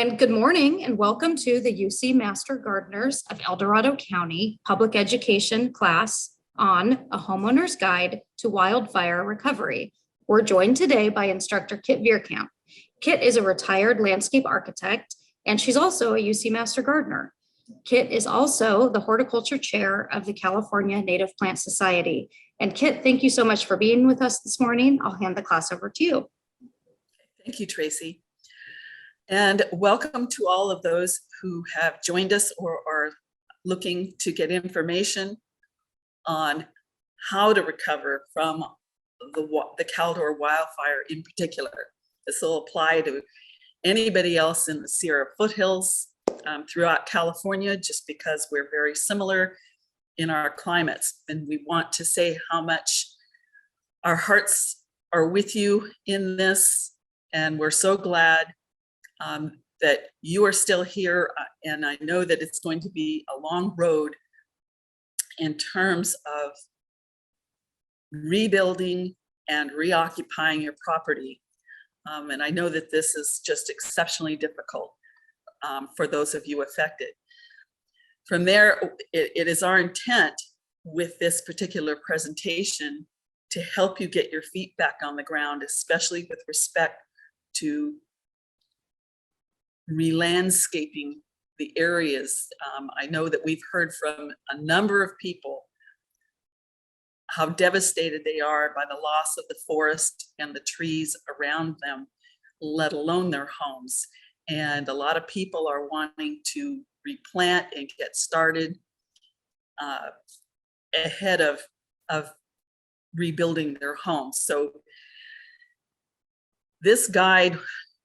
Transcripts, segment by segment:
And good morning and welcome to the UC Master Gardeners of El Dorado County Public Education class on A Homeowner's Guide to Wildfire Recovery. We're joined today by instructor Kit Veerkamp. Kit is a retired landscape architect and she's also a UC Master Gardener. Kit is also the horticulture chair of the California Native Plant Society. And Kit, thank you so much for being with us this morning. I'll hand the class over to you. Thank you, Tracy. And welcome to all of those who have joined us or are looking to get information on how to recover from the Caldor wildfire in particular. This will apply to anybody else in the Sierra foothills throughout California, just because we're very similar in our climates. And we want to say how much our hearts are with you in this. And we're so glad that you are still here, and I know that it's going to be a long road in terms of rebuilding and reoccupying your property. And I know that this is just exceptionally difficult for those of you affected. From there, it is our intent with this particular presentation to help you get your feet back on the ground, especially with respect to re-landscaping the areas. I know that we've heard from a number of people how devastated they are by the loss of the forest and the trees around them, let alone their homes. And a lot of people are wanting to replant and get started ahead of rebuilding their homes. So this guide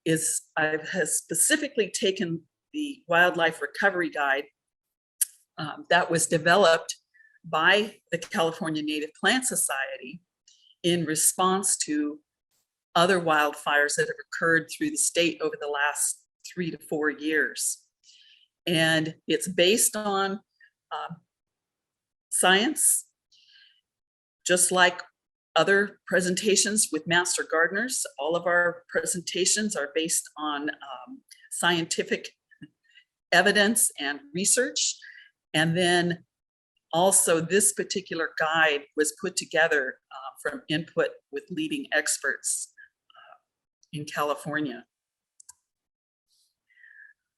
has specifically taken the Wildlife Recovery Guide that was developed by the California Native Plant Society in response to other wildfires that have occurred through the state over the last 3 to 4 years. And it's based on science, just like other presentations with Master Gardeners. All of our presentations are based on scientific evidence and research. And then also this particular guide was put together from input with leading experts in California.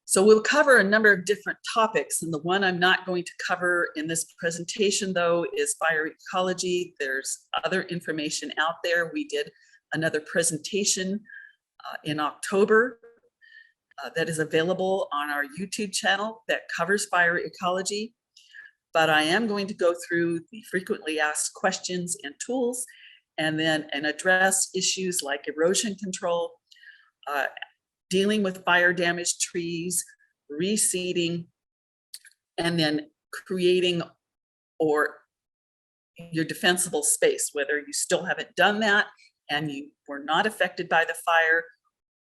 So we'll cover a number of different topics, and the one I'm not going to cover in this presentation, though, is fire ecology. There's other information out there. We did another presentation in October that is available on our YouTube channel that covers fire ecology. But I am going to go through the frequently asked questions and tools, and address issues like erosion control, dealing with fire damaged trees, reseeding, and then creating your defensible space, whether you still haven't done that and you were not affected by the fire,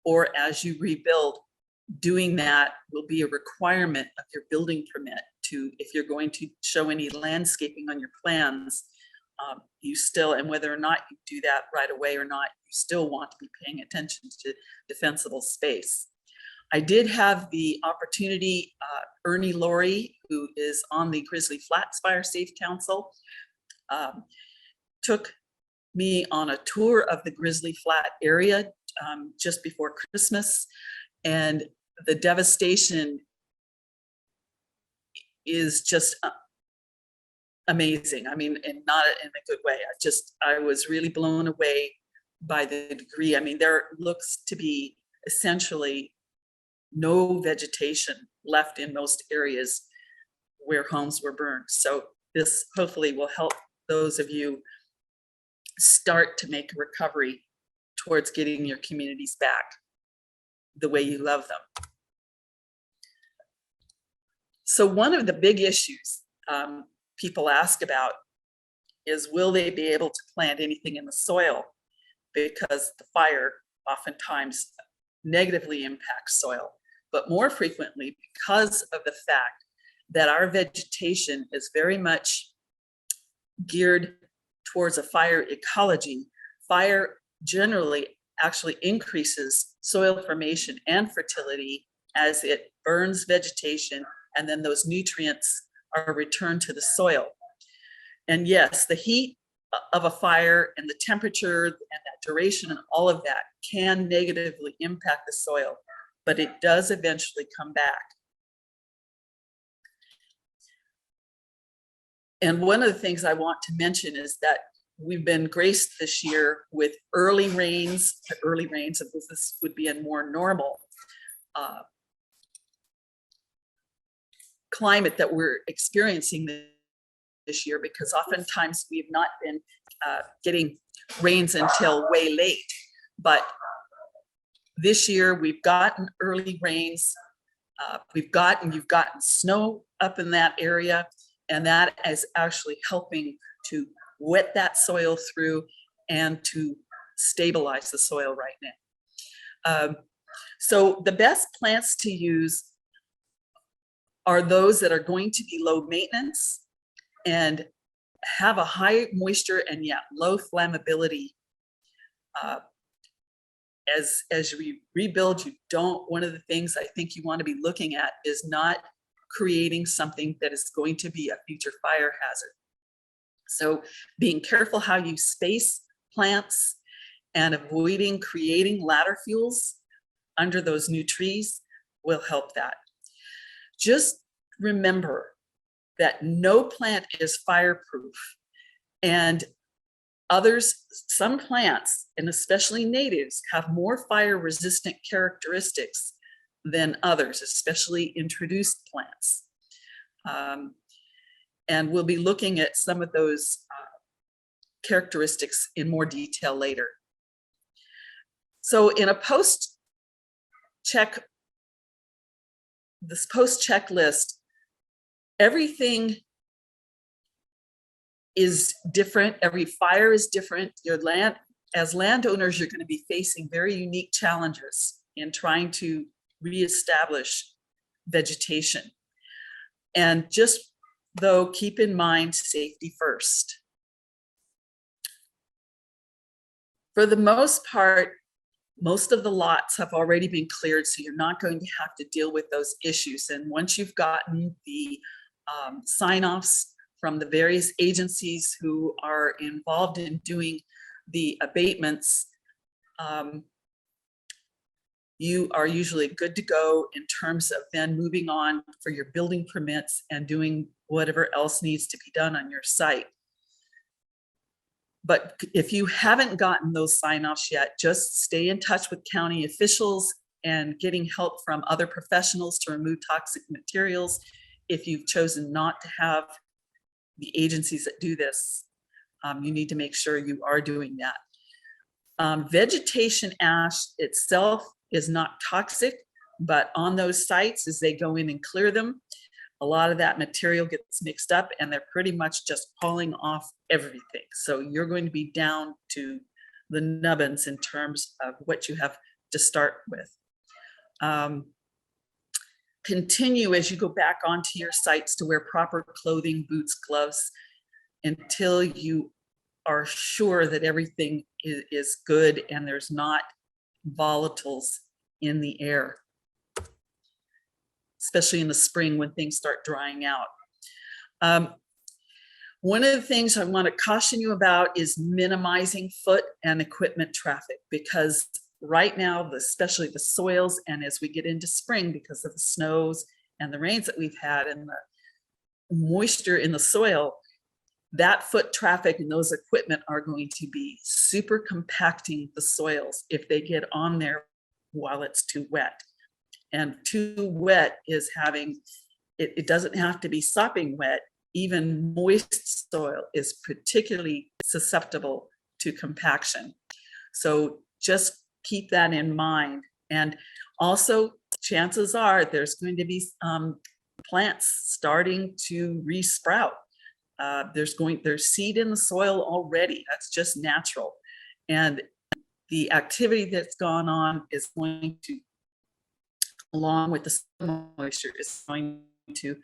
or as you rebuild, doing that will be a requirement of your building permit if you're going to show any landscaping on your plans. And whether or not you do that right away or not, you still want to be paying attention to defensible space. I did have the opportunity, Ernie Laurie, who is on the Grizzly Flats Fire Safe Council, took me on a tour of the Grizzly Flat area just before Christmas, and the devastation is just amazing. I mean, and not in a good way. I was really blown away by the degree. I mean, there looks to be essentially no vegetation left in most areas where homes were burned. So this hopefully will help those of you start to make a recovery towards getting your communities back the way you love them. So one of the big issues people ask about is, will they be able to plant anything in the soil? Because the fire oftentimes negatively impacts soil, but more frequently because of the fact that our vegetation is very much geared towards a fire ecology. Fire generally actually increases soil formation and fertility as it burns vegetation, and then those nutrients are returned to the soil. And yes, the heat of a fire and the temperature and that duration and all of that can negatively impact the soil, but it does eventually come back. And one of the things I want to mention is that we've been graced this year with early rains, so this would be a more normal climate that we're experiencing this year, because oftentimes we've not been getting rains until way late. But this year we've gotten early rains. You've gotten snow up in that area, and that is actually helping to wet that soil through and to stabilize the soil right now. So the best plants to use are those that are going to be low maintenance and have a high moisture and yet low flammability. As we rebuild, one of the things I think you want to be looking at is not creating something that is going to be a future fire hazard. So being careful how you space plants and avoiding creating ladder fuels under those new trees will help that. Just remember that no plant is fireproof, and some plants, and especially natives, have more fire resistant characteristics than others, especially introduced plants. And we'll be looking at some of those characteristics in more detail later. So in a post checklist, everything is different. Every fire is different. As landowners, you're going to be facing very unique challenges in trying to reestablish vegetation. And just though, keep in mind safety first. For the most part, most of the lots have already been cleared, so you're not going to have to deal with those issues. And once you've gotten the sign-offs from the various agencies who are involved in doing the abatements, you are usually good to go in terms of then moving on for your building permits and doing whatever else needs to be done on your site. But if you haven't gotten those sign-offs yet, just stay in touch with county officials and getting help from other professionals to remove toxic materials. If you've chosen not to have the agencies that do this, you need to make sure you are doing that. Vegetation ash itself is not toxic, but on those sites, as they go in and clear them, a lot of that material gets mixed up and they're pretty much just hauling off everything. So you're going to be down to the nubbins in terms of what you have to start with. Continue as you go back onto your sites to wear proper clothing, boots, gloves, until you are sure that everything is good and there's not volatiles in the air, especially in the spring when things start drying out. One of the things I want to caution you about is minimizing foot and equipment traffic, because right now, especially the soils, and as we get into spring, because of the snows and the rains that we've had and the moisture in the soil, that foot traffic and those equipment are going to be super compacting the soils if they get on there while it's too wet. And too wet is having, it doesn't have to be sopping wet. Even moist soil is particularly susceptible to compaction. So just keep that in mind. And also, chances are there's going to be plants starting to resprout. There's seed in the soil already. That's just natural. And the activity that's gone on is going to, along with the moisture, is going to,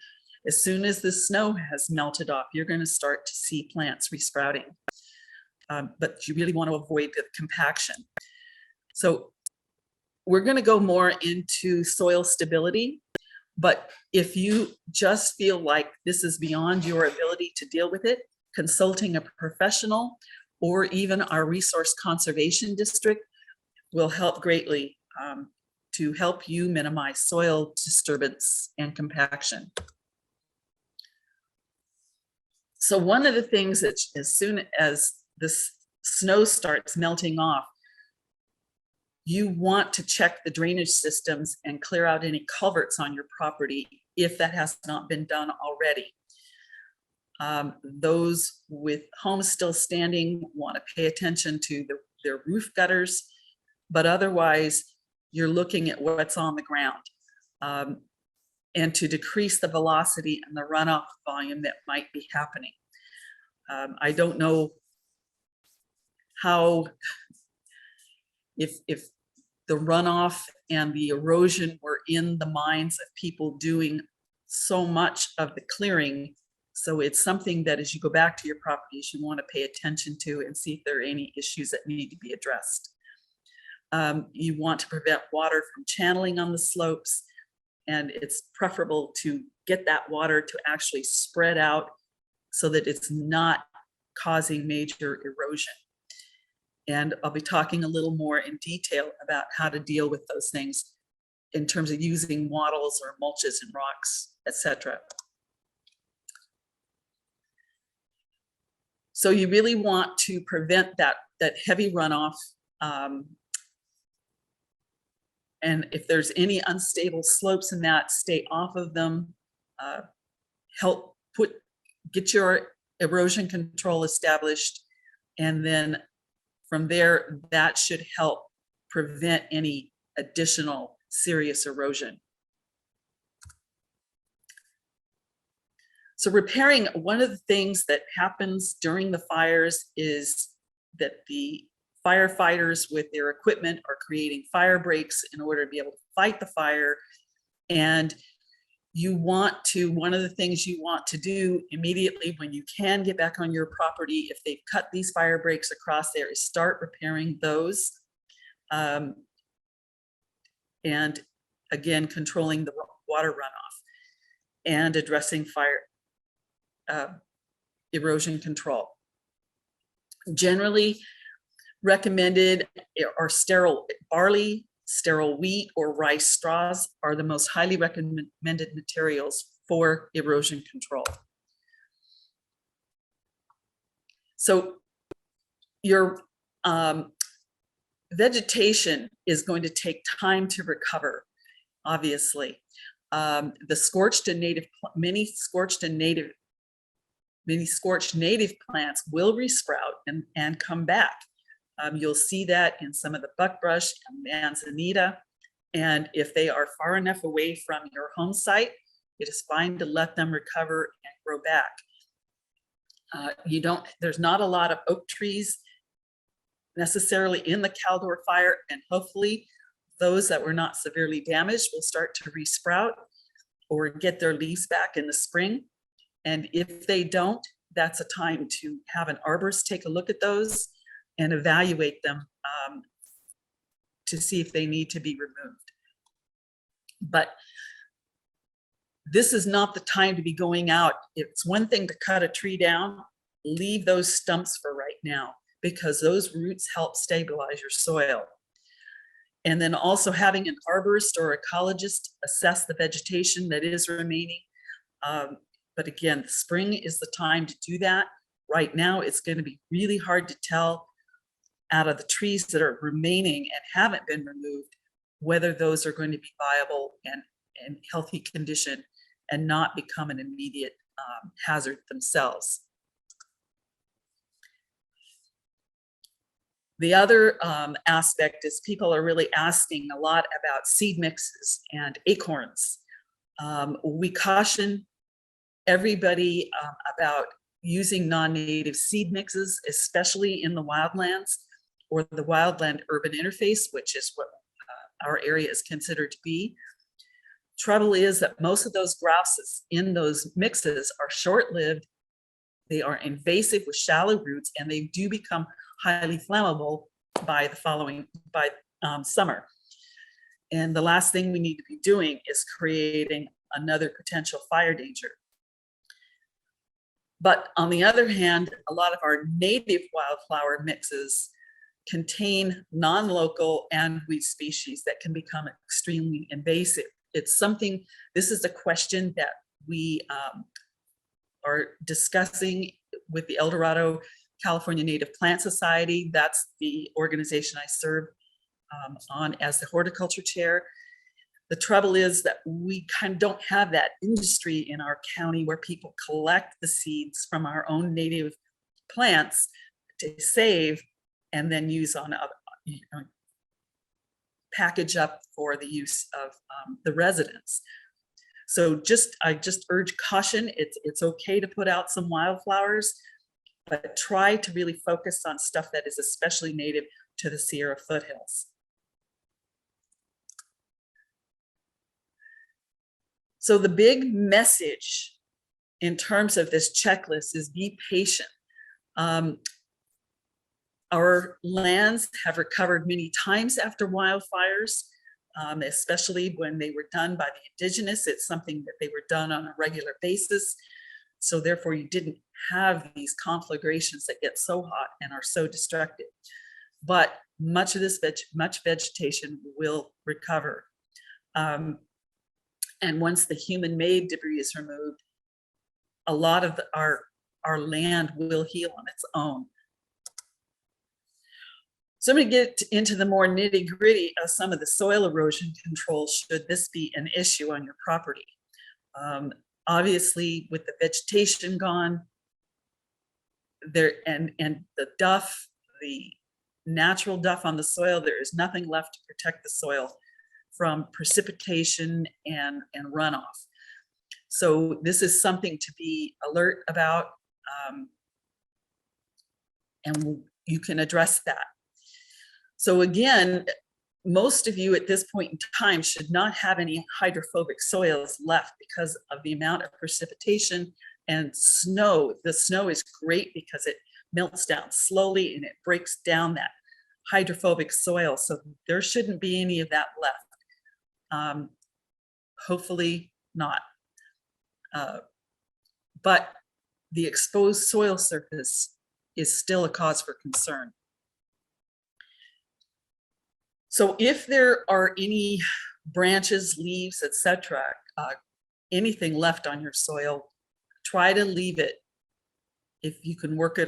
as soon as the snow has melted off, you're going to start to see plants resprouting. But you really want to avoid the compaction. So We're going to go more into soil stability, but if you just feel like this is beyond your ability to deal with it, consulting a professional or even our resource conservation district will help greatly to help you minimize soil disturbance and compaction. So one of the things that as soon as this snow starts melting off, you want to check the drainage systems and clear out any culverts on your property if that has not been done already. Those with homes still standing want to pay attention to their roof gutters, but otherwise you're looking at what's on the ground, and to decrease the velocity and the runoff volume that might be happening. I don't know how, if the runoff and the erosion were in the minds of people doing so much of the clearing. So it's something that as you go back to your properties, you want to pay attention to and see if there are any issues that need to be addressed. You want to prevent water from channeling on the slopes, and it's preferable to get that water to actually spread out so that it's not causing major erosion. And I'll be talking a little more in detail about how to deal with those things in terms of using wattles or mulches and rocks, etc. So you really want to prevent that heavy runoff. And if there's any unstable slopes in that, stay off of them. Get your erosion control established, and then from there, that should help prevent any additional serious erosion. So repairing, one of the things that happens during the fires is that the firefighters with their equipment are creating fire breaks in order to be able to fight the fire. And one of the things you want to do immediately when you can get back on your property, if they've cut these fire breaks across there, is start repairing those. And again, controlling the water runoff and addressing fire erosion control. Generally recommended are sterile barley, sterile wheat, or rice straws are the most highly recommended materials for erosion control. So your vegetation is going to take time to recover, obviously. The scorched and native, many scorched native plants will resprout and come back. You'll see that in some of the buckbrush and manzanita. And if they are far enough away from your home site, it is fine to let them recover and grow back. There's not a lot of oak trees necessarily in the Caldor fire, and hopefully those that were not severely damaged will start to resprout or get their leaves back in the spring. And if they don't, that's a time to have an arborist take a look at those and evaluate them to see if they need to be removed. But this is not the time to be going out. It's one thing to cut a tree down, leave those stumps for right now, because those roots help stabilize your soil. And then also having an arborist or ecologist assess the vegetation that is remaining. But again, the spring is the time to do that. Right now, it's going to be really hard to tell out of the trees that are remaining and haven't been removed, whether those are going to be viable and in healthy condition and not become an immediate hazard themselves. The other aspect is people are really asking a lot about seed mixes and acorns. We caution everybody about using non-native seed mixes, especially in the wildlands or the wildland urban interface, which is what our area is considered to be. Trouble is that most of those grasses in those mixes are short-lived. They are invasive with shallow roots, and they do become highly flammable by summer. And the last thing we need to be doing is creating another potential fire danger. But on the other hand, a lot of our native wildflower mixes contain non-local and weed species that can become extremely invasive. It's something, this is a question that we are discussing with the El Dorado California Native Plant Society. That's the organization I serve on as the horticulture chair. The trouble is that we kind of don't have that industry in our county where people collect the seeds from our own native plants to save and then use on package up for the use of the residents. So I just urge caution. It's okay to put out some wildflowers, but try to really focus on stuff that is especially native to the Sierra foothills. So the big message in terms of this checklist is be patient. Our lands have recovered many times after wildfires, especially when they were done by the indigenous. It's something that they were done on a regular basis. So therefore you didn't have these conflagrations that get so hot and are so destructive. But much of this much vegetation will recover. And once the human-made debris is removed, a lot of our land will heal on its own. So I'm going to get into the more nitty-gritty of some of the soil erosion control should this be an issue on your property. Obviously, with the vegetation gone, there and the duff, the natural duff on the soil, there is nothing left to protect the soil from precipitation and runoff. So this is something to be alert about, and you can address that. So again, most of you at this point in time should not have any hydrophobic soils left because of the amount of precipitation and snow. The snow is great because it melts down slowly and it breaks down that hydrophobic soil. So there shouldn't be any of that left. Hopefully not. But the exposed soil surface is still a cause for concern. So if there are any branches, leaves, etc., anything left on your soil, try to leave it if you can work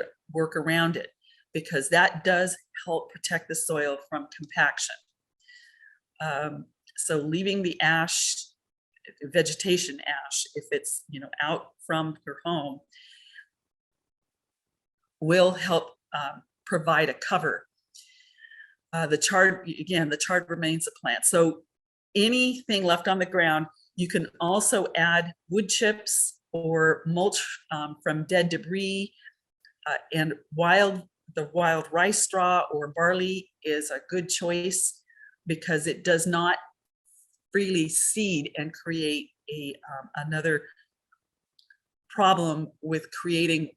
around it, because that does help protect the soil from compaction. So leaving the ash, vegetation ash, if it's out from your home, will help provide a cover. The charred remains of plant. So anything left on the ground, you can also add wood chips or mulch from dead debris, and the wild rice straw or barley is a good choice because it does not freely seed and create another problem with creating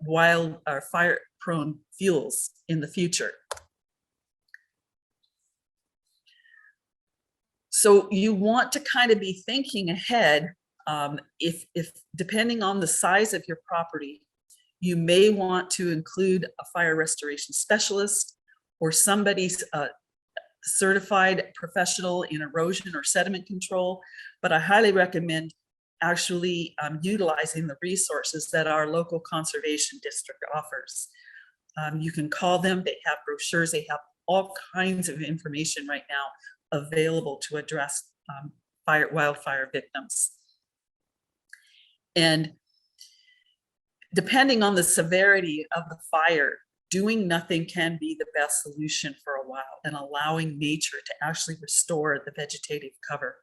wild or fire-prone fuels in the future. So you want to kind of be thinking ahead. If depending on the size of your property, you may want to include a fire restoration specialist or somebody's certified professional in erosion or sediment control, but I highly recommend actually utilizing the resources that our local conservation district offers. You can call them, they have brochures, they have all kinds of information right now available to address wildfire victims. And depending on the severity of the fire, doing nothing can be the best solution for a while, and allowing nature to actually restore the vegetative cover.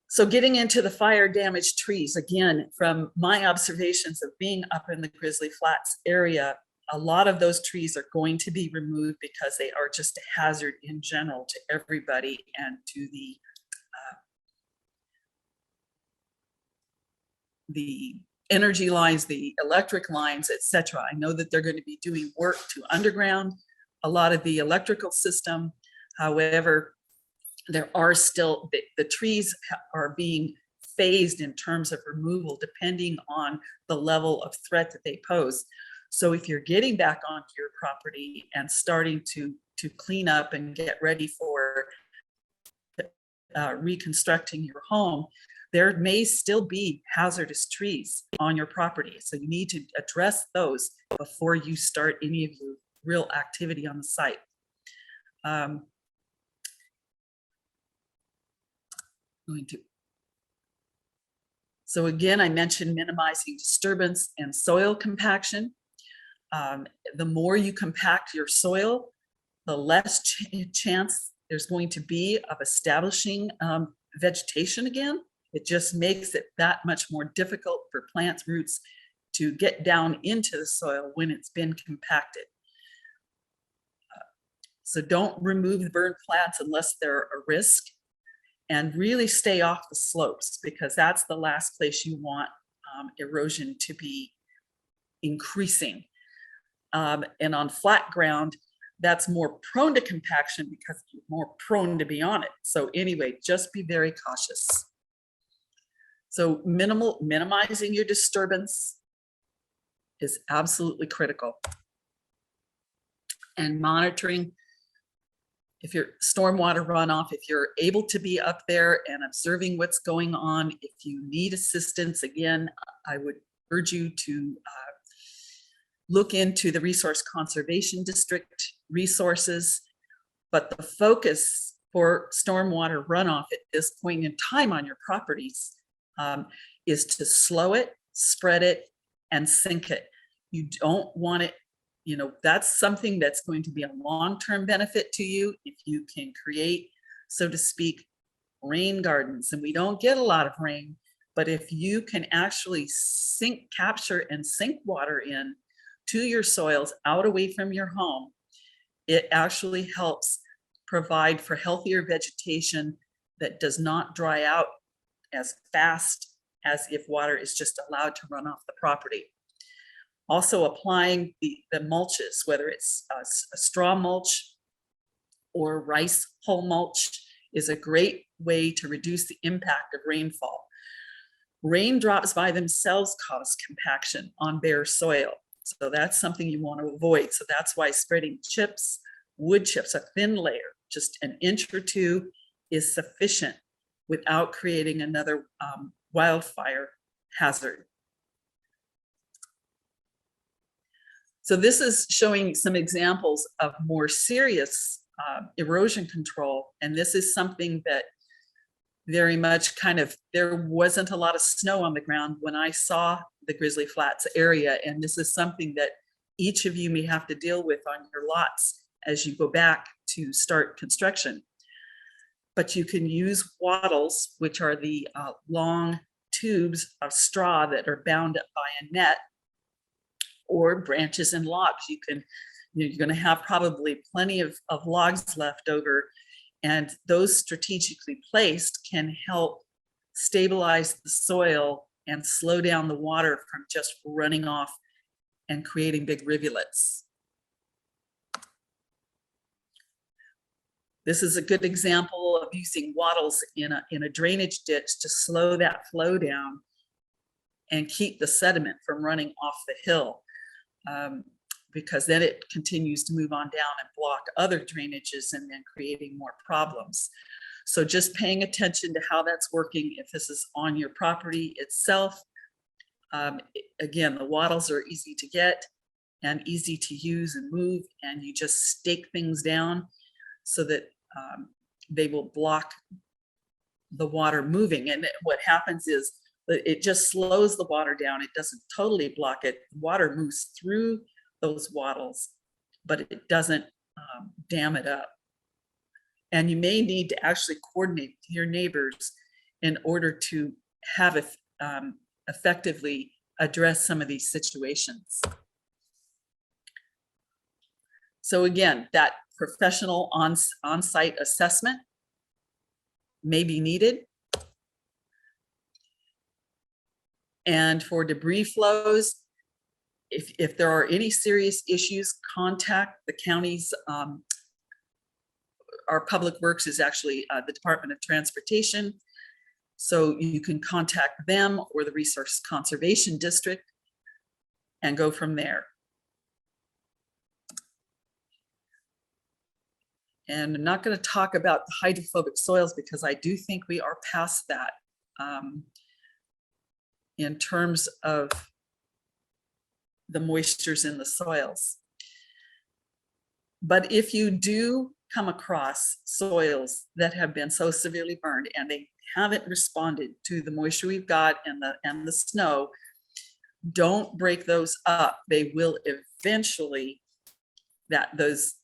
So getting into the fire damaged trees, again, from my observations of being up in the Grizzly Flats area, a lot of those trees are going to be removed because they are just a hazard in general to everybody and to the energy lines, the electric lines, etc. I know that they're going to be doing work to underground a lot of the electrical system. However, there are still, the trees are being phased in terms of removal depending on the level of threat that they pose. So if you're getting back onto your property and starting to clean up and get ready for reconstructing your home, there may still be hazardous trees on your property. So you need to address those before you start any of your real activity on the site. So again, I mentioned minimizing disturbance and soil compaction. The more you compact your soil, the less chance there's going to be of establishing vegetation again. It just makes it that much more difficult for plants' roots to get down into the soil when it's been compacted. So don't remove the burn plants unless they're a risk, and really stay off the slopes, because that's the last place you want erosion to be increasing. And on flat ground, that's more prone to compaction because you're more prone to be on it. So anyway, just be very cautious. So minimizing your disturbance is absolutely critical. And monitoring, if your stormwater runoff, if you're able to be up there and observing what's going on, if you need assistance, again, I would urge you to look into the Resource Conservation District resources. But the focus for stormwater runoff at this point in time on your properties is to slow it, spread it, and sink it. You don't want it, you know, that's something that's going to be a long-term benefit to you if you can create, so to speak, rain gardens. And we don't get a lot of rain, but if you can actually capture and sink water in to your soils out away from your home, it actually helps provide for healthier vegetation that does not dry out as fast as if water is just allowed to run off the property. Also applying the mulches, whether it's a straw mulch or rice hull mulch, is a great way to reduce the impact of rainfall. Raindrops by themselves cause compaction on bare soil. So that's something you want to avoid. So that's why spreading chips, wood chips, a thin layer, just an inch or two, is sufficient without creating another wildfire hazard. So this is showing some examples of more serious erosion control. And this is something that very much there wasn't a lot of snow on the ground when I saw the Grizzly Flats area. And this is something that each of you may have to deal with on your lots as you go back to start construction. But you can use wattles, which are the long tubes of straw that are bound up by a net, or branches and logs. You're going to have probably plenty of logs left over, and those strategically placed can help stabilize the soil and slow down the water from just running off and creating big rivulets. This is a good example of using wattles in a drainage ditch to slow that flow down and keep the sediment from running off the hill, because then it continues to move on down and block other drainages and then creating more problems. So just paying attention to how that's working if this is on your property itself. Again, the wattles are easy to get and easy to use and move, and you just stake things down so that they will block the water moving. And what happens is that it just slows the water down. It doesn't totally block it. Water moves through those wattles, but it doesn't dam it up. And you may need to actually coordinate with your neighbors in order to have it effectively address some of these situations. So again, that professional on-site assessment may be needed. And for debris flows, if there are any serious issues, contact the county's, our public works is actually the Department of Transportation. So you can contact them or the Resource Conservation District and go from there. And I'm not going to talk about the hydrophobic soils because I do think we are past that in terms of the moistures in the soils. But if you do come across soils that have been so severely burned and they haven't responded to the moisture we've got and the snow, don't break those up. They will eventually, those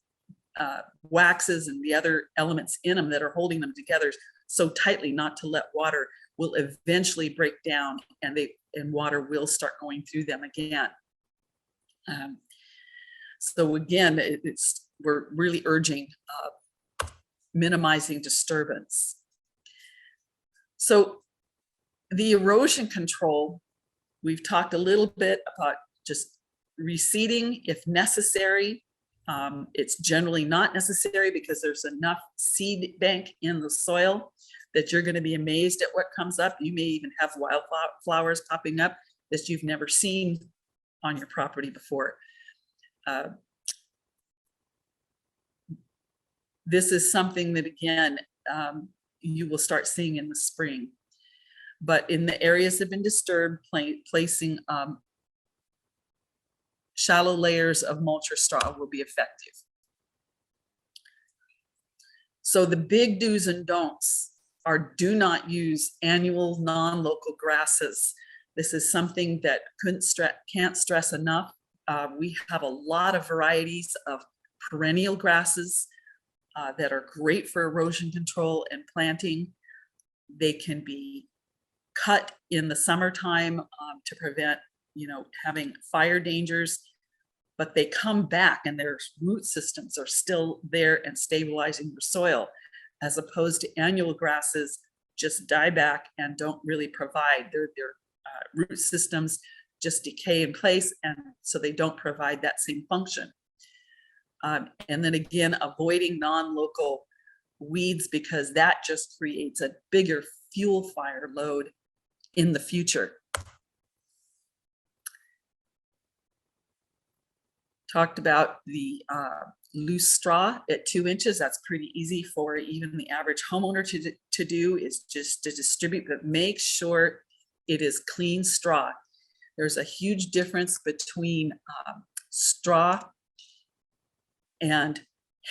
waxes and the other elements in them that are holding them together so tightly not to let water, will eventually break down, and water will start going through them again. So again, we're really urging minimizing disturbance. So the erosion control, we've talked a little bit about just reseeding if necessary. It's generally not necessary because there's enough seed bank in the soil that you're going to be amazed at what comes up. You may even have wildflowers popping up that you've never seen on your property before. This is something that, again, you will start seeing in the spring. But in the areas that have been disturbed, placing shallow layers of mulch or straw will be effective. So the big do's and don'ts are: do not use annual non-local grasses. This is something that can't stress enough. We have a lot of varieties of perennial grasses that are great for erosion control and planting. They can be cut in the summertime to prevent, having fire dangers, but they come back and their root systems are still there and stabilizing your soil, as opposed to annual grasses just die back and don't really provide. Their root systems just decay in place, and so they don't provide that same function. And then again, avoiding non-local weeds, because that just creates a bigger fuel fire load in the future. Talked about the loose straw at 2 inches. That's pretty easy for even the average homeowner to do, is just to distribute, but make sure it is clean straw. There's a huge difference between straw and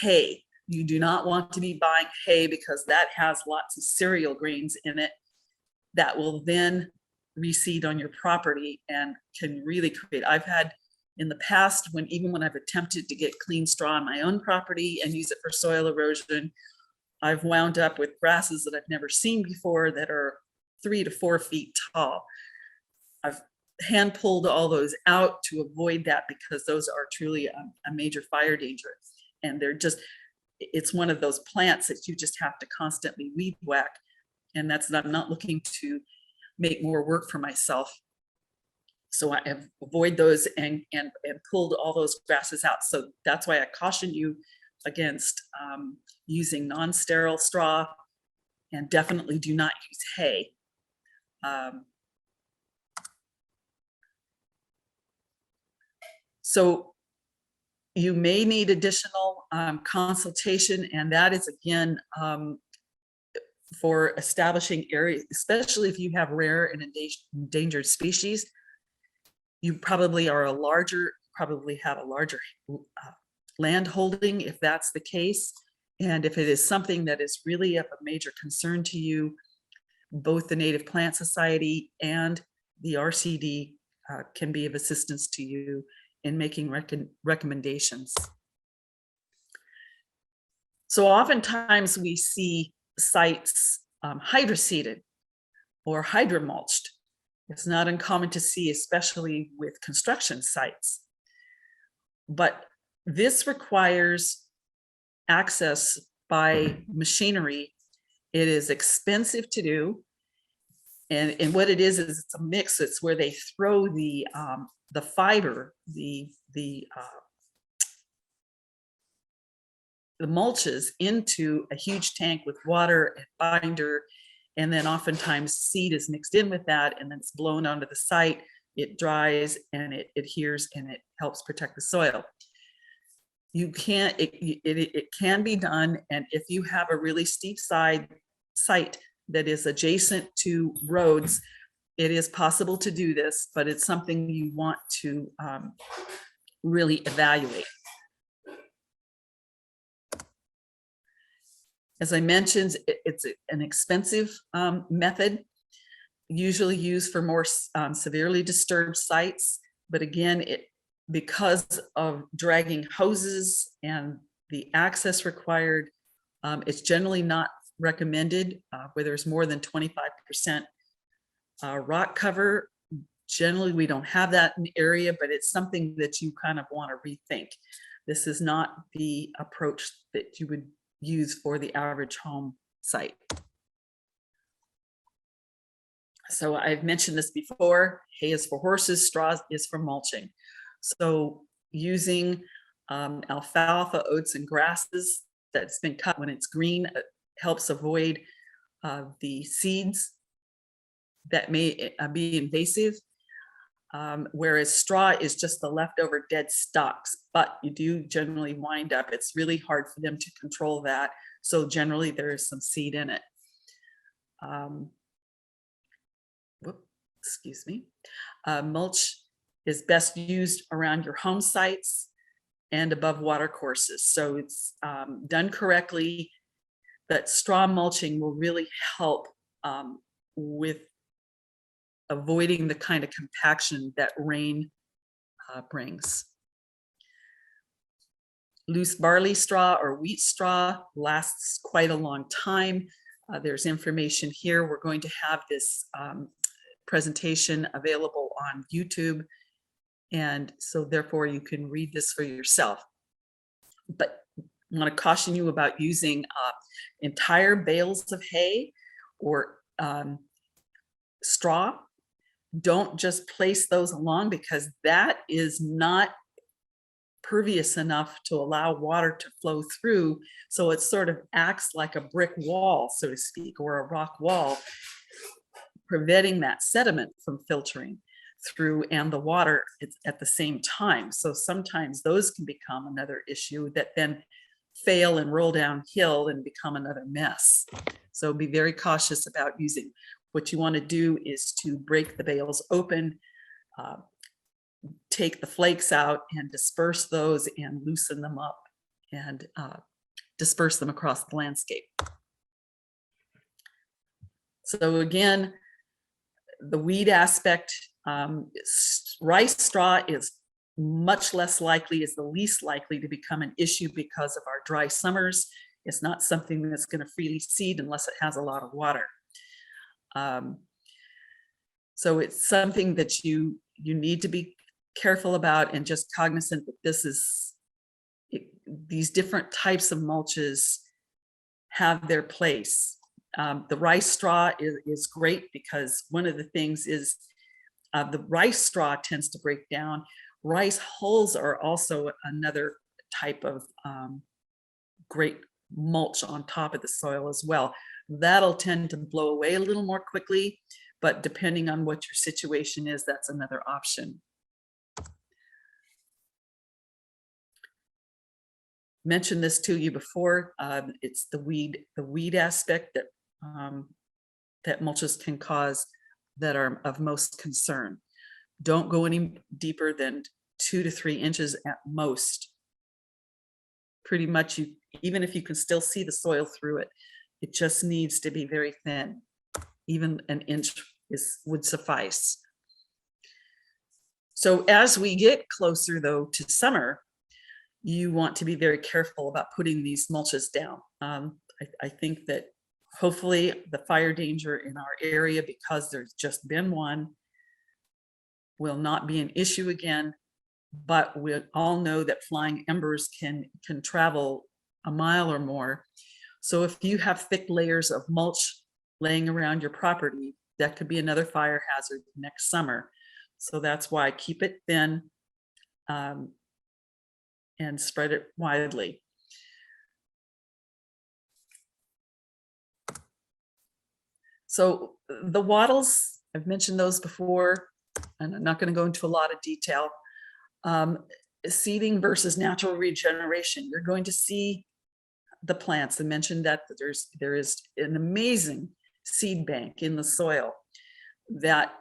hay. You do not want to be buying hay because that has lots of cereal grains in it that will then reseed on your property and can really create. I've had in the past, even when I've attempted to get clean straw on my own property and use it for soil erosion, I've wound up with grasses that I've never seen before that are 3 to 4 feet tall. I've hand pulled all those out to avoid that, because those are truly a major fire danger. And it's one of those plants that you just have to constantly weed whack. And I'm not looking to make more work for myself. So I have avoid those and pulled all those grasses out. So that's why I caution you against using non-sterile straw, and definitely do not use hay. So you may need additional consultation, and that is again for establishing areas, especially if you have rare and endangered species. You probably have a larger land holding if that's the case. And if it is something that is really of a major concern to you, both the Native Plant Society and the RCD can be of assistance to you in making recommendations. So oftentimes we see sites hydroseeded or hydromulched. It's not uncommon to see, especially with construction sites. But this requires access by machinery. It is expensive to do. And what it is it's a mix. It's where they throw the fiber, the mulches into a huge tank with water and binder, and then oftentimes seed is mixed in with that, and then it's blown onto the site. It dries and it adheres and it helps protect the soil. You can't, it can be done, and if you have a really steep site that is adjacent to roads, it is possible to do this, but it's something you want to really evaluate. As I mentioned, it's an expensive method, usually used for more severely disturbed sites. But again, because of dragging hoses and the access required, it's generally not recommended where there's more than 25% rock cover. Generally, we don't have that in the area, but it's something that you kind of want to rethink. This is not the approach that you would use for the average home site. So I've mentioned this before, hay is for horses, straw is for mulching. So using alfalfa, oats, and grasses that's been cut when it's green helps avoid the seeds that may be invasive. Whereas straw is just the leftover dead stalks, but you do generally wind up, it's really hard for them to control that. So generally there is some seed in it. Excuse me. Mulch is best used around your home sites and above water courses. So it's done correctly, but straw mulching will really help with avoiding the kind of compaction that rain brings. Loose barley straw or wheat straw lasts quite a long time. There's information here. We're going to have this presentation available on YouTube, and so therefore you can read this for yourself. But I want to caution you about using entire bales of hay or straw. Don't just place those along, because that is not pervious enough to allow water to flow through. So it sort of acts like a brick wall, so to speak, or a rock wall, preventing that sediment from filtering through and the water at the same time. So sometimes those can become another issue that then fail and roll downhill and become another mess. So be very cautious about using. What you want to do is to break the bales open, take the flakes out and disperse those and loosen them up and disperse them across the landscape. So again, the weed aspect, rice straw is much less likely, is the least likely to become an issue because of our dry summers. It's not something that's going to freely seed unless it has a lot of water. So it's something that you need to be careful about, and just cognizant that this is, these different types of mulches have their place. The rice straw is great because one of the things is the rice straw tends to break down. Rice hulls are also another type of great mulch on top of the soil as well. That'll tend to blow away a little more quickly, but depending on what your situation is, that's another option. Mentioned this to you before. It's the weed aspect that that mulches can cause that are of most concern. Don't go any deeper than 2 to 3 inches at most. Pretty much, even if you can still see the soil through it, it just needs to be very thin. Even an inch would suffice. So as we get closer though to summer, you want to be very careful about putting these mulches down. I think that hopefully the fire danger in our area, because there's just been one, will not be an issue again. But we all know that flying embers can travel a mile or more. So if you have thick layers of mulch laying around your property, that could be another fire hazard next summer. So that's why keep it thin and spread it widely. So the wattles, I've mentioned those before, and I'm not going to go into a lot of detail. Seeding versus natural regeneration. You're going to see the plants. I mentioned that there is an amazing seed bank in the soil that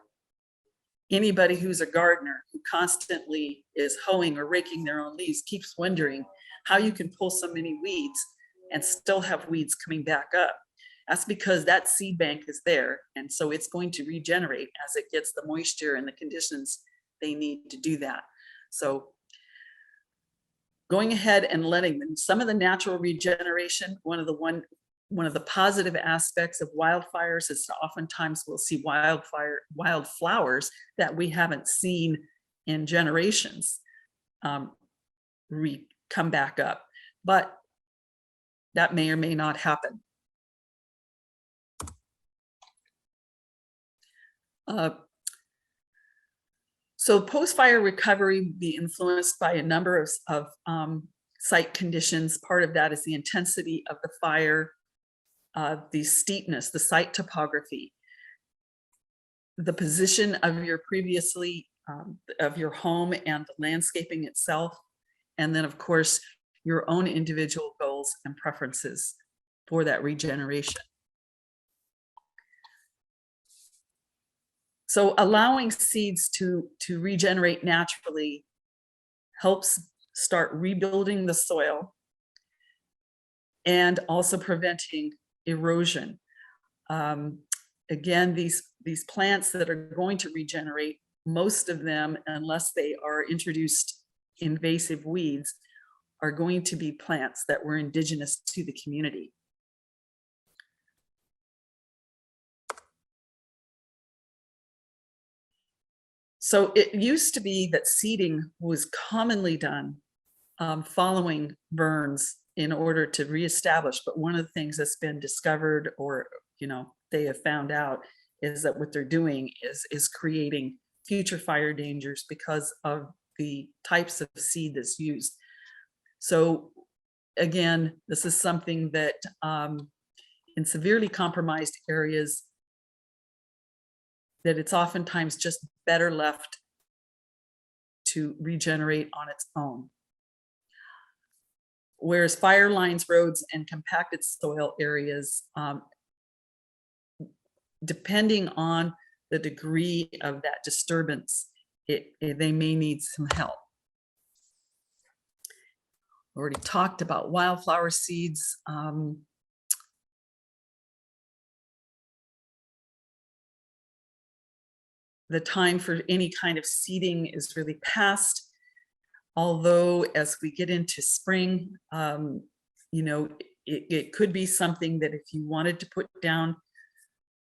anybody who's a gardener who constantly is hoeing or raking their own leaves keeps wondering how you can pull so many weeds and still have weeds coming back up. That's because that seed bank is there, and so it's going to regenerate as it gets the moisture and the conditions they need to do that. So going ahead and letting them, some of the natural regeneration, one of the positive aspects of wildfires is oftentimes we'll see wildflowers that we haven't seen in generations come back up, but that may or may not happen. So post-fire recovery will be influenced by a number of site conditions. Part of that is the intensity of the fire, the steepness, the site topography, the position of your of your home and the landscaping itself, and then of course your own individual goals and preferences for that regeneration. So allowing seeds to regenerate naturally helps start rebuilding the soil and also preventing erosion. Again, these plants that are going to regenerate, most of them, unless they are introduced invasive weeds, are going to be plants that were indigenous to the community. So it used to be that seeding was commonly done following burns in order to reestablish. But one of the things that's been discovered, or they have found out, is that what they're doing is creating future fire dangers because of the types of seed that's used. So again, this is something that in severely compromised areas, that it's oftentimes just better left to regenerate on its own. Whereas fire lines, roads, and compacted soil areas, depending on the degree of that disturbance, they may need some help. Already talked about wildflower seeds. The time for any kind of seeding is really past. Although as we get into spring, it could be something that if you wanted to put down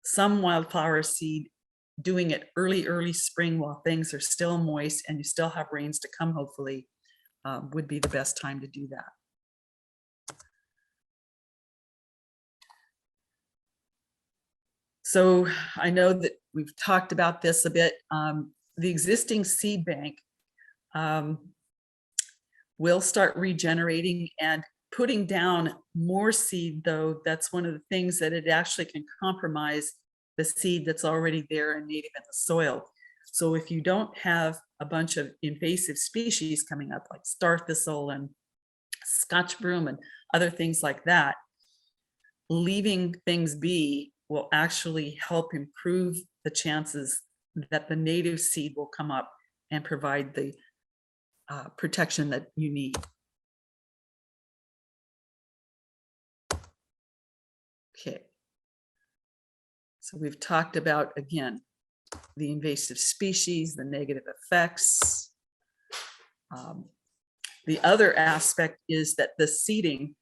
some wildflower seed, doing it early spring while things are still moist and you still have rains to come, hopefully, would be the best time to do that. So I know that we've talked about this a bit. The existing seed bank will start regenerating and putting down more seed, though. That's one of the things that it actually can compromise the seed that's already there and native in the soil. So if you don't have a bunch of invasive species coming up, like star thistle and Scotch broom and other things like that, leaving things be will actually help improve the chances that the native seed will come up and provide the protection that you need. Okay. So we've talked about, again, the invasive species, the negative effects. The other aspect is that the seeding,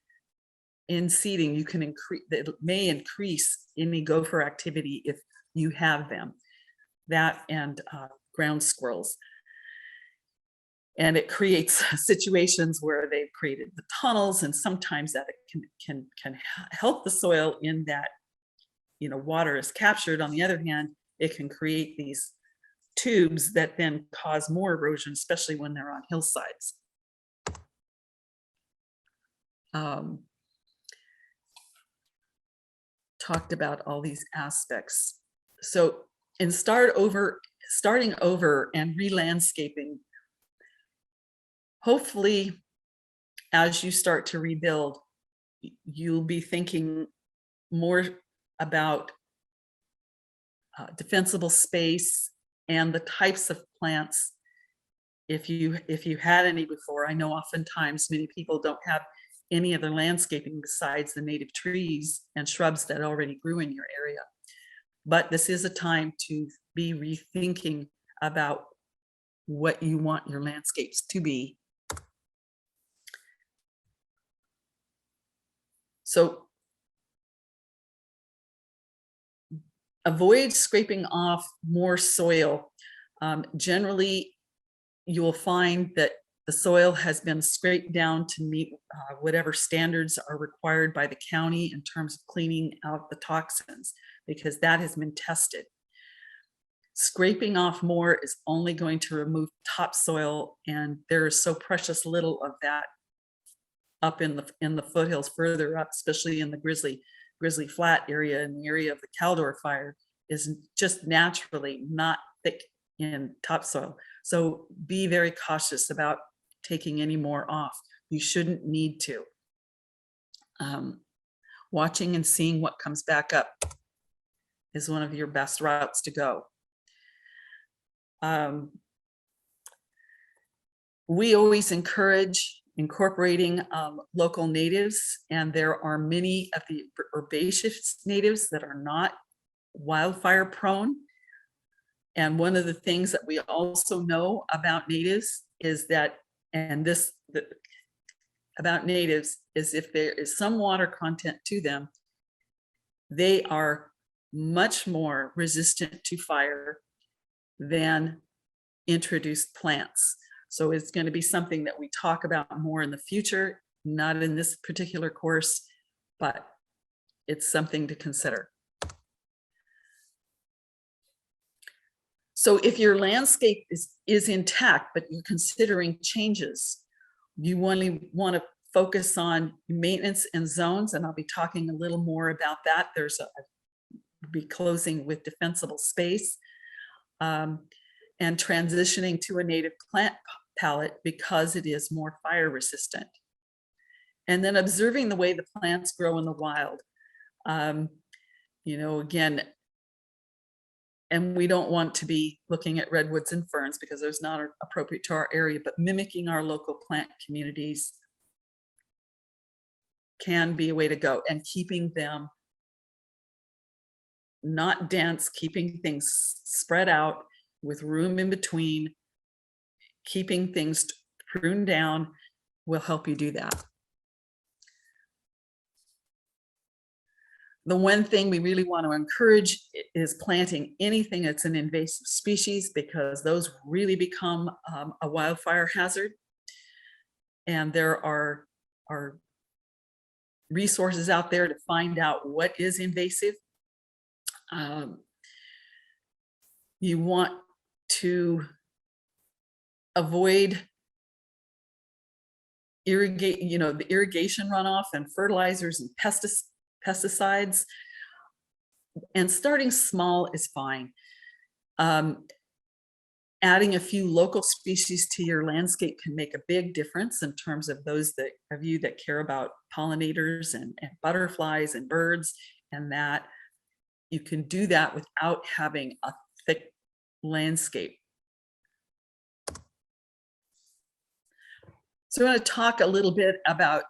you can increase, it may increase any gopher activity if you have them, that and ground squirrels. And it creates situations where they've created the tunnels, and sometimes that can help the soil in that water is captured. On the other hand, it can create these tubes that then cause more erosion, especially when they're on hillsides. Talked about all these aspects. So in starting over and re-landscaping, hopefully as you start to rebuild, you'll be thinking more about defensible space and the types of plants. If you had any before, I know oftentimes many people don't have any other landscaping besides the native trees and shrubs that already grew in your area. But this is a time to be rethinking about what you want your landscapes to be. So avoid scraping off more soil. Generally, you will find that the soil has been scraped down to meet whatever standards are required by the county in terms of cleaning out the toxins, because that has been tested. Scraping off more is only going to remove topsoil, and there is so precious little of that up in the foothills further up, especially in the Grizzly Flat area, and the area of the Caldor fire is just naturally not thick in topsoil. So be very cautious about taking any more off. You shouldn't need to. Watching and seeing what comes back up is one of your best routes to go. We always encourage incorporating local natives, and there are many of the herbaceous natives that are not wildfire prone. And one of the things that we also know about natives is that, about natives is if there is some water content to them, they are much more resistant to fire than introduced plants. So it's going to be something that we talk about more in the future, not in this particular course, but it's something to consider. So if your landscape is intact, but you're considering changes, you only want to focus on maintenance and zones, and I'll be talking a little more about that. Be closing with defensible space, and transitioning to a native plant palette because it is more fire resistant. And then observing the way the plants grow in the wild. Again, and we don't want to be looking at redwoods and ferns because those not appropriate to our area, but mimicking our local plant communities can be a way to go, and keeping them not dense, keeping things spread out with room in between, keeping things pruned down will help you do that. The one thing we really want to encourage is planting anything that's an invasive species, because those really become a wildfire hazard. And there are resources out there to find out what is invasive. You want to avoid the irrigation runoff and fertilizers and pesticides, and starting small is fine. Adding a few local species to your landscape can make a big difference in terms of those of you that care about pollinators and butterflies and birds, and that you can do that without having a thick landscape. So I'm going to talk a little bit about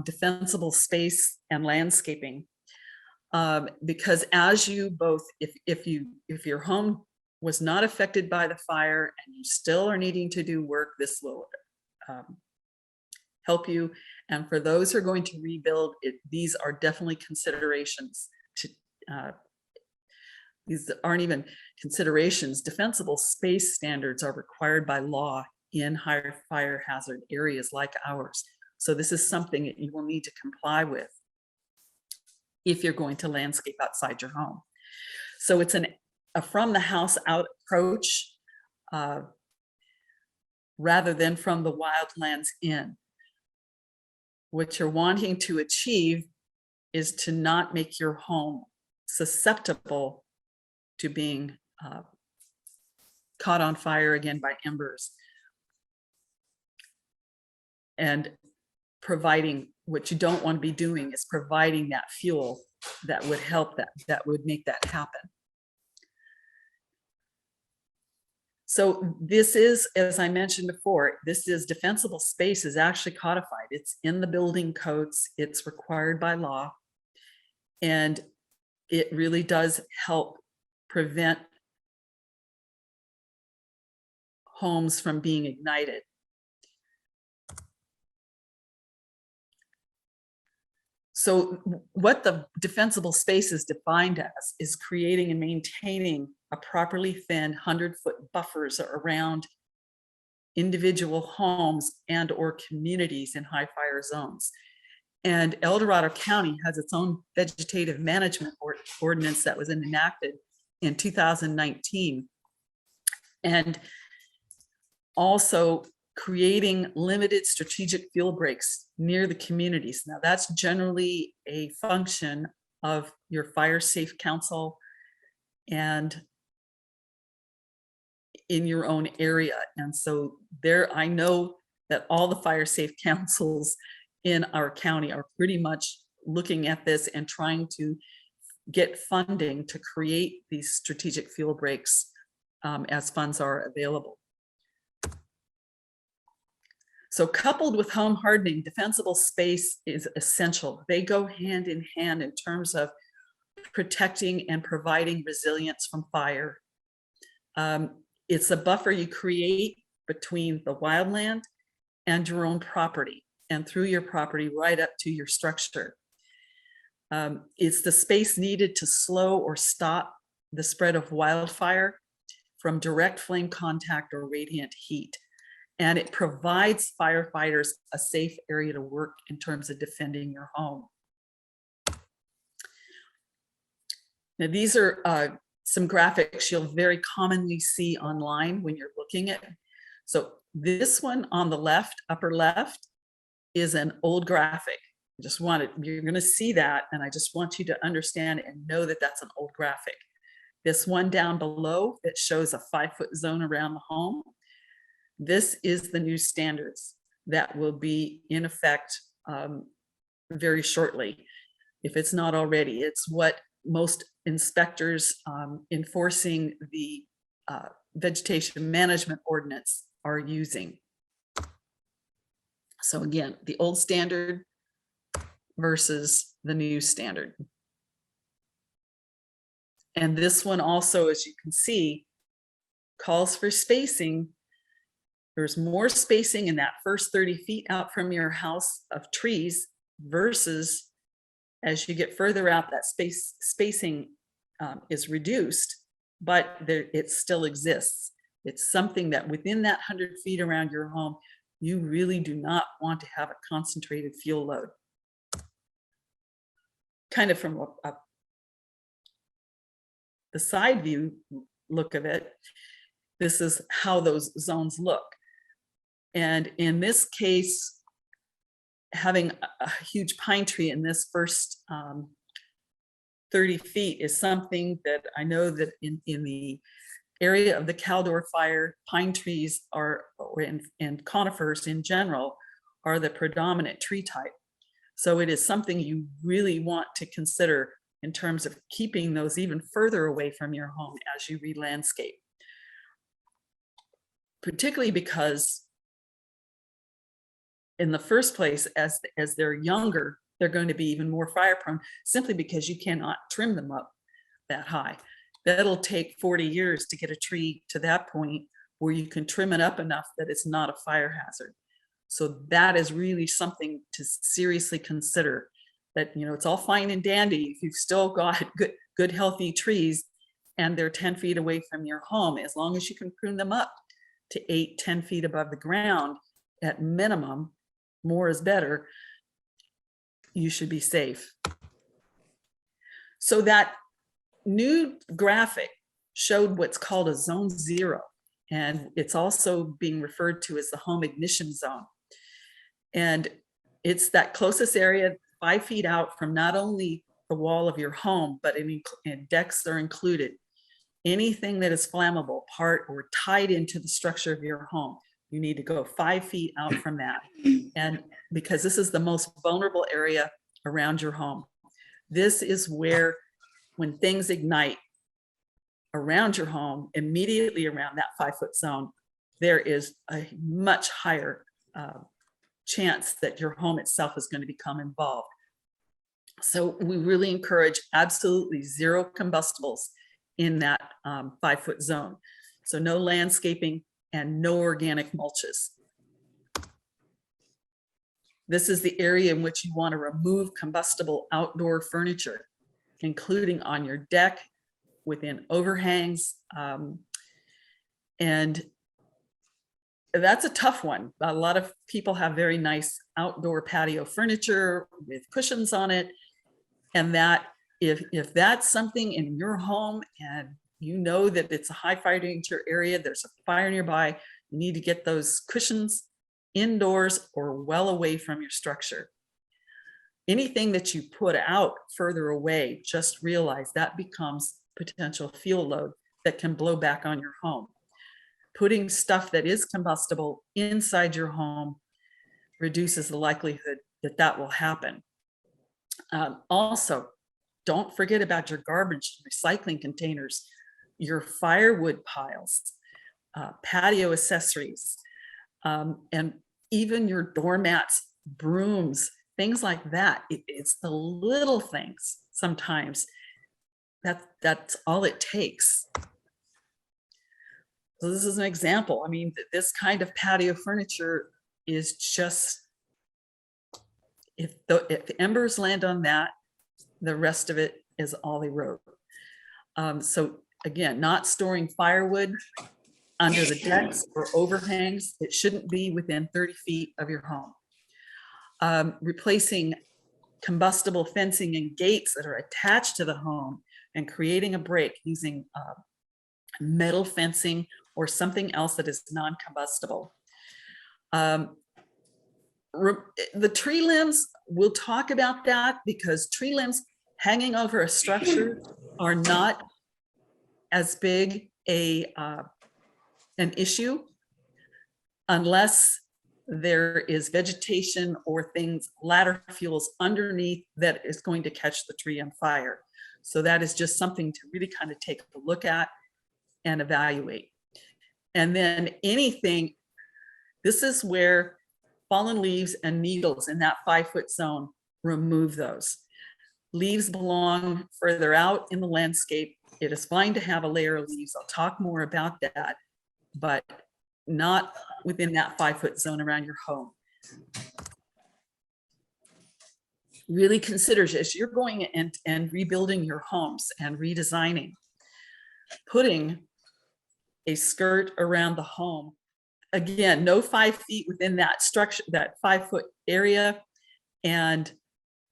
defensible space and landscaping, because as you both, if your home was not affected by the fire and you still are needing to do work, this will help you. And for those who are going to rebuild, these are definitely considerations. These aren't even considerations. Defensible space standards are required by law in higher fire hazard areas like ours. So this is something that you will need to comply with. if you're going to landscape outside your home. So it's a from the house out approach rather than from the wildlands in. What you're wanting to achieve is to not make your home susceptible to being caught on fire again by embers. And providing, what you don't want to be doing is providing that fuel that would help that would make that happen. So this is, as I mentioned before, this is defensible space is actually codified. It's in the building codes. It's required by law. And it really does help prevent homes from being ignited. So what the defensible space is defined as is creating and maintaining a properly thinned 100-foot buffers around individual homes and or communities in high fire zones. And El Dorado County has its own vegetative management ordinance that was enacted in 2019. And also creating limited strategic fuel breaks near the communities. Now that's generally a function of your fire safe council and in your own area. And so there, I know that all the fire safe councils in our county are pretty much looking at this and trying to get funding to create these strategic fuel breaks as funds are available. So coupled with home hardening, defensible space is essential. They go hand in hand in terms of protecting and providing resilience from fire. It's a buffer you create between the wildland and your own property and through your property right up to your structure. It's the space needed to slow or stop the spread of wildfire from direct flame contact or radiant heat. And it provides firefighters a safe area to work in terms of defending your home. Now, these are some graphics you'll very commonly see online when you're looking at. So this one on the left, upper left, is an old graphic. Just wanted, you're going to see that, and I just want you to understand and know that that's an old graphic. This one down below that shows a 5-foot zone around the home. This is the new standards that will be in effect very shortly, if it's not already. It's what most inspectors enforcing the vegetation management ordinance are using. So again, the old standard versus the new standard. And this one also, as you can see, calls for spacing. There's more spacing in that first 30 feet out from your house of trees versus as you get further out, that spacing is reduced, but it still exists. It's something that within that 100 feet around your home, you really do not want to have a concentrated fuel load. Kind of from the side view look of it, this is how those zones look. And in this case, having a huge pine tree in this first 30 feet is something that I know that in the area of the Caldor fire, pine trees are, and conifers in general, are the predominant tree type. So it is something you really want to consider in terms of keeping those even further away from your home as you re-landscape. Particularly because in the first place, as they're younger, they're going to be even more fire prone simply because you cannot trim them up that high. That'll take 40 years to get a tree to that point where you can trim it up enough that it's not a fire hazard. So that is really something to seriously consider, that, you know, it's all fine and dandy if you've still got good healthy trees and they're 10 feet away from your home, as long as you can prune them up to 8-10 feet above the ground at minimum, more is better, you should be safe. So that new graphic showed what's called a zone 0, and it's also being referred to as the home ignition zone. And it's that closest area 5 feet out from not only the wall of your home, but and decks are included. Anything that is flammable, part or tied into the structure of your home, you need to go 5 feet out from that. And because this is the most vulnerable area around your home, this is where, when things ignite around your home, immediately around that 5-foot zone, there is a much higher chance that your home itself is going to become involved. So we really encourage absolutely 0 combustibles in that 5-foot zone. So no landscaping and no organic mulches. This is the area in which you want to remove combustible outdoor furniture, including on your deck, within overhangs. And that's a tough one. A lot of people have very nice outdoor patio furniture with cushions on it. And that if that's something in your home and you know that it's a high fire danger area, there's a fire nearby, you need to get those cushions indoors or well away from your structure. Anything that you put out further away, just realize that becomes potential fuel load that can blow back on your home. Putting stuff that is combustible inside your home reduces the likelihood that that will happen. Also, don't forget about your garbage recycling containers, your firewood piles, patio accessories, and even your doormats, brooms, things like that. It's the little things sometimes that's all it takes. So this is an example. I mean, this kind of patio furniture is just, if the embers land on that, the rest of it is all erode. So again, not storing firewood under the decks or overhangs. It shouldn't be within 30 feet of your home. Replacing combustible fencing and gates that are attached to the home and creating a break using metal fencing or something else that is non-combustible. The tree limbs, we'll talk about that, because tree limbs hanging over a structure are not as big an issue unless there is vegetation or things, ladder fuels underneath that is going to catch the tree on fire. So that is just something to really kind of take a look at and evaluate. And then anything, this is where fallen leaves and needles in that 5-foot zone, remove those. Leaves belong further out in the landscape. It is fine to have a layer of leaves. I'll talk more about that, but not within that 5-foot zone around your home. Really consider, as you're going and rebuilding your homes and redesigning, putting a skirt around the home. Again, no 5 feet within that structure, that 5-foot area, and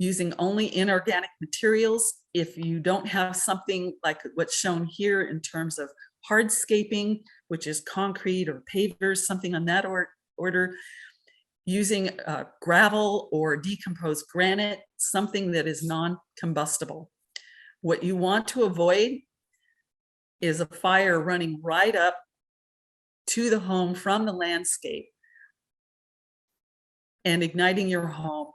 using only inorganic materials. If you don't have something like what's shown here in terms of hardscaping, which is concrete or pavers, something on that order, using gravel or decomposed granite, something that is non-combustible. What you want to avoid is a fire running right up to the home from the landscape and igniting your home,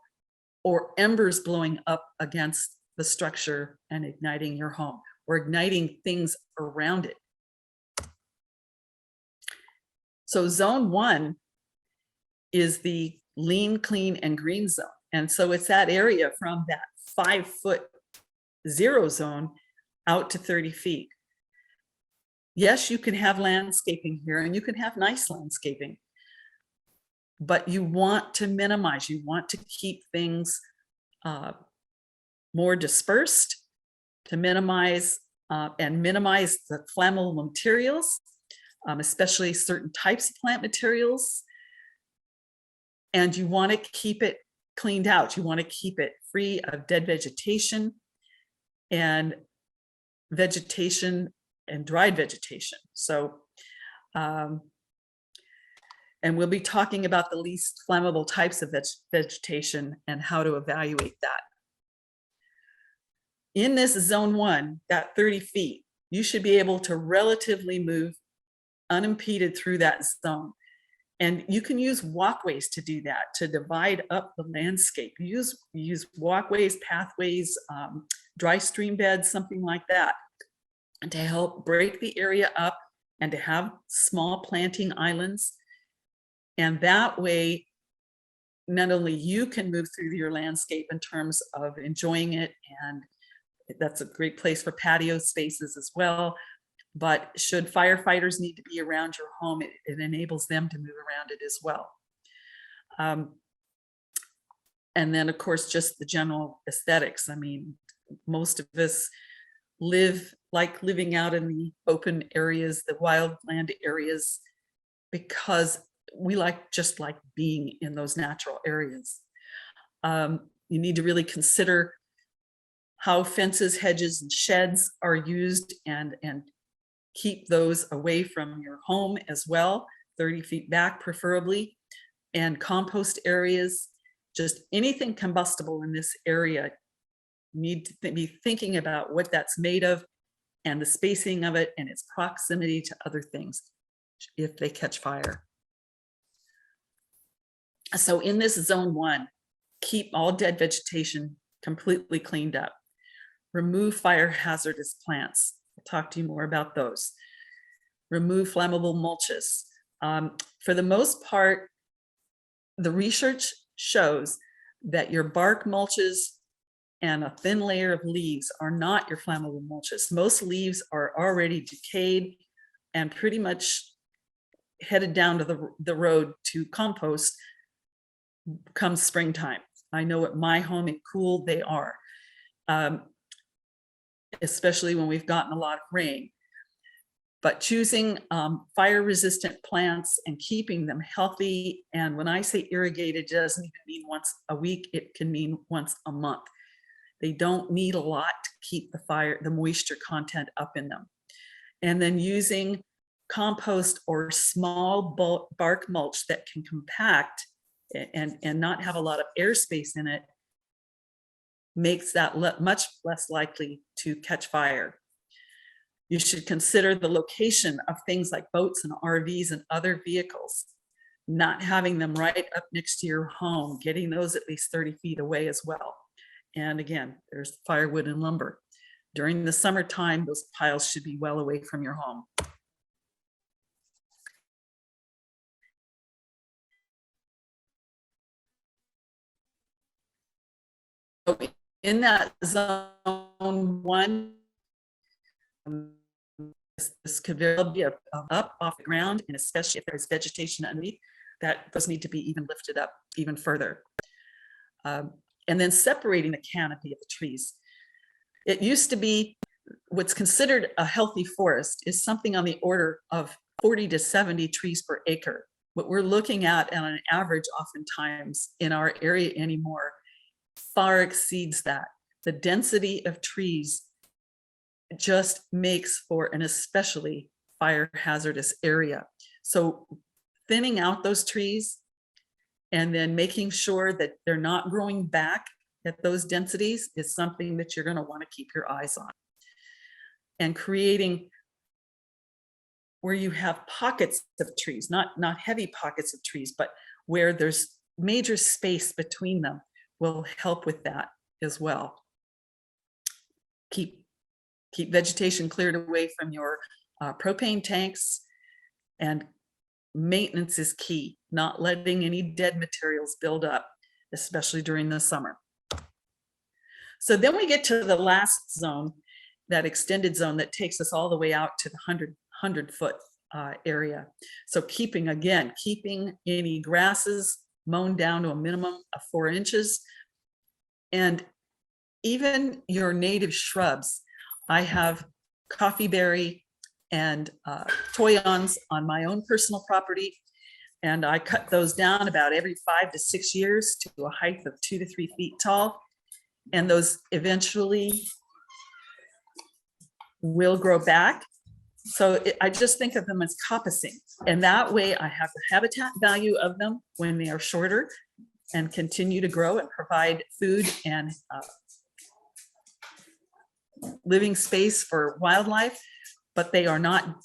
or embers blowing up against the structure and igniting your home, or igniting things around it. So zone 1 is the lean, clean, and green zone. And so it's that area from that 5-foot 0 zone out to 30 feet. Yes, you can have landscaping here, and you can have nice landscaping, but you want to minimize, you want to keep things more dispersed, to minimize the flammable materials, especially certain types of plant materials. And you want to keep it cleaned out. You want to keep it free of dead vegetation. and vegetation and dried vegetation. So, and we'll be talking about the least flammable types of vegetation and how to evaluate that. In this zone 1, that 30 feet, you should be able to relatively move unimpeded through that zone. And you can use walkways to do that, to divide up the landscape. Use walkways, pathways, dry stream beds, something like that, and to help break the area up and to have small planting islands. And that way, not only you can move through your landscape in terms of enjoying it, and that's a great place for patio spaces as well, but should firefighters need to be around your home, it enables them to move around it as well. And then, of course, just the general aesthetics. I mean, most of us like living out in the open areas, the wildland areas, because we just like being in those natural areas. You need to really consider how fences, hedges, and sheds are used, and keep those away from your home as well, 30 feet back preferably. And compost areas, just anything combustible in this area, you need to be thinking about what that's made of and the spacing of it and its proximity to other things if they catch fire. So in this zone 1, keep all dead vegetation completely cleaned up. Remove fire hazardous plants. I'll talk to you more about those. Remove flammable mulches. For the most part, the research shows that your bark mulches and a thin layer of leaves are not your flammable mulches. Most leaves are already decayed and pretty much headed down to the road to compost come springtime. I know at my home in Cool they are. Especially when we've gotten a lot of rain. But choosing fire-resistant plants and keeping them healthy, and when I say irrigated, it doesn't even mean once a week, it can mean once a month. They don't need a lot to keep the moisture content up in them. And then using compost or small bark mulch that can compact and not have a lot of airspace in it makes that much less likely to catch fire. You should consider the location of things like boats and RVs and other vehicles, not having them right up next to your home, getting those at least 30 feet away as well. And again, there's firewood and lumber. During the summertime, those piles should be well away from your home. In that zone 1, this could very well be up off the ground, and especially if there's vegetation underneath, that those need to be even lifted up even further. And then separating the canopy of the trees. It used to be what's considered a healthy forest is something on the order of 40 to 70 trees per acre. What we're looking at on an average oftentimes in our area anymore far exceeds that. The density of trees just makes for an especially fire hazardous area. So thinning out those trees and then making sure that they're not growing back at those densities is something that you're going to want to keep your eyes on. And creating where you have pockets of trees, not heavy pockets of trees, but where there's major space between them will help with that as well. Keep vegetation cleared away from your propane tanks, and maintenance is key, not letting any dead materials build up, especially during the summer. So then we get to the last zone, that extended zone that takes us all the way out to the 100 foot area. So keeping any grasses mown down to a minimum of 4 inches, and even your native shrubs. I have coffeeberry and toyons on my own personal property, and I cut those down about every 5 to 6 years to a height of 2 to 3 feet tall, and those eventually will grow back. So I just think of them as coppicing. And that way I have the habitat value of them when they are shorter and continue to grow and provide food and living space for wildlife, but they are not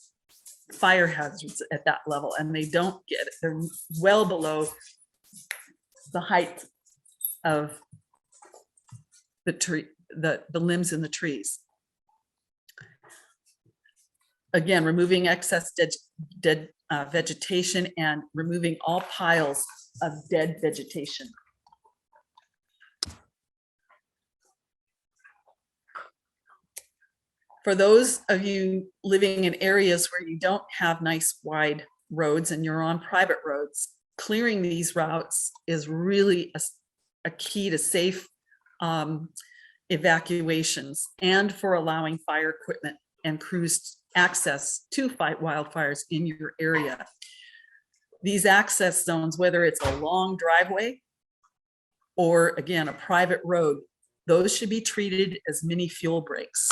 fire hazards at that level, and they're well below the height of the tree, the limbs in the trees. Again, removing excess dead vegetation and removing all piles of dead vegetation. For those of you living in areas where you don't have nice wide roads and you're on private roads, clearing these routes is really a key to safe evacuations and for allowing fire equipment and crews access to fight wildfires in your area. These access zones, whether it's a long driveway or again, a private road, those should be treated as mini fuel breaks.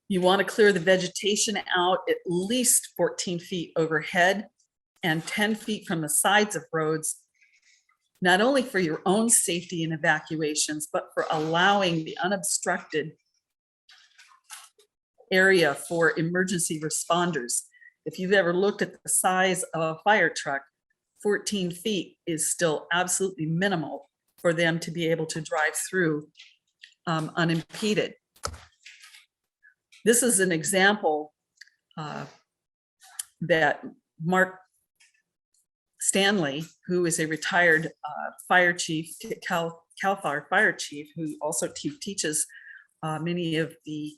You want to clear the vegetation out at least 14 feet overhead and 10 feet from the sides of roads, not only for your own safety and evacuations, but for allowing the unobstructed area for emergency responders. If you've ever looked at the size of a fire truck, 14 feet is still absolutely minimal for them to be able to drive through unimpeded. This is an example that Mark Stanley, who is a retired fire chief, Cal Fire fire chief, who also teaches many of the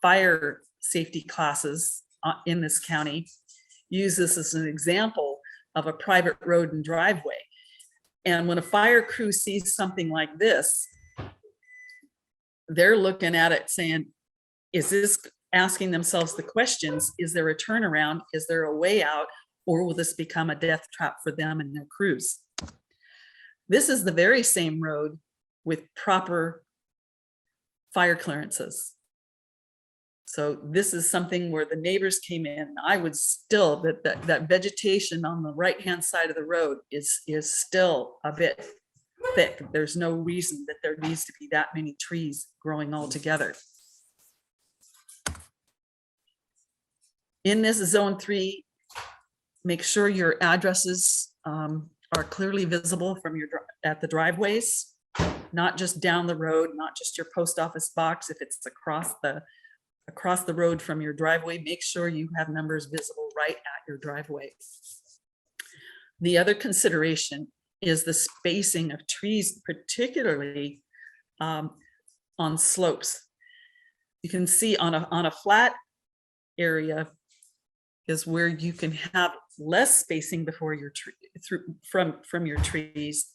fire safety classes in this county, use this as an example of a private road and driveway. And when a fire crew sees something like this, they're looking at it saying, is this, asking themselves the questions, is there a turnaround? Is there a way out? Or will this become a death trap for them and their crews? This is the very same road with proper fire clearances. So this is something where the neighbors came in. I would still, that vegetation on the right-hand side of the road is still a bit thick. There's no reason that there needs to be that many trees growing all together. In this zone 3, make sure your addresses are clearly visible from at the driveways, not just down the road, not just your post office box. If it's across the road from your driveway, make sure you have numbers visible right at your driveway. The other consideration is the spacing of trees, particularly on slopes. You can see on a flat area is where you can have less spacing before your tree from your trees,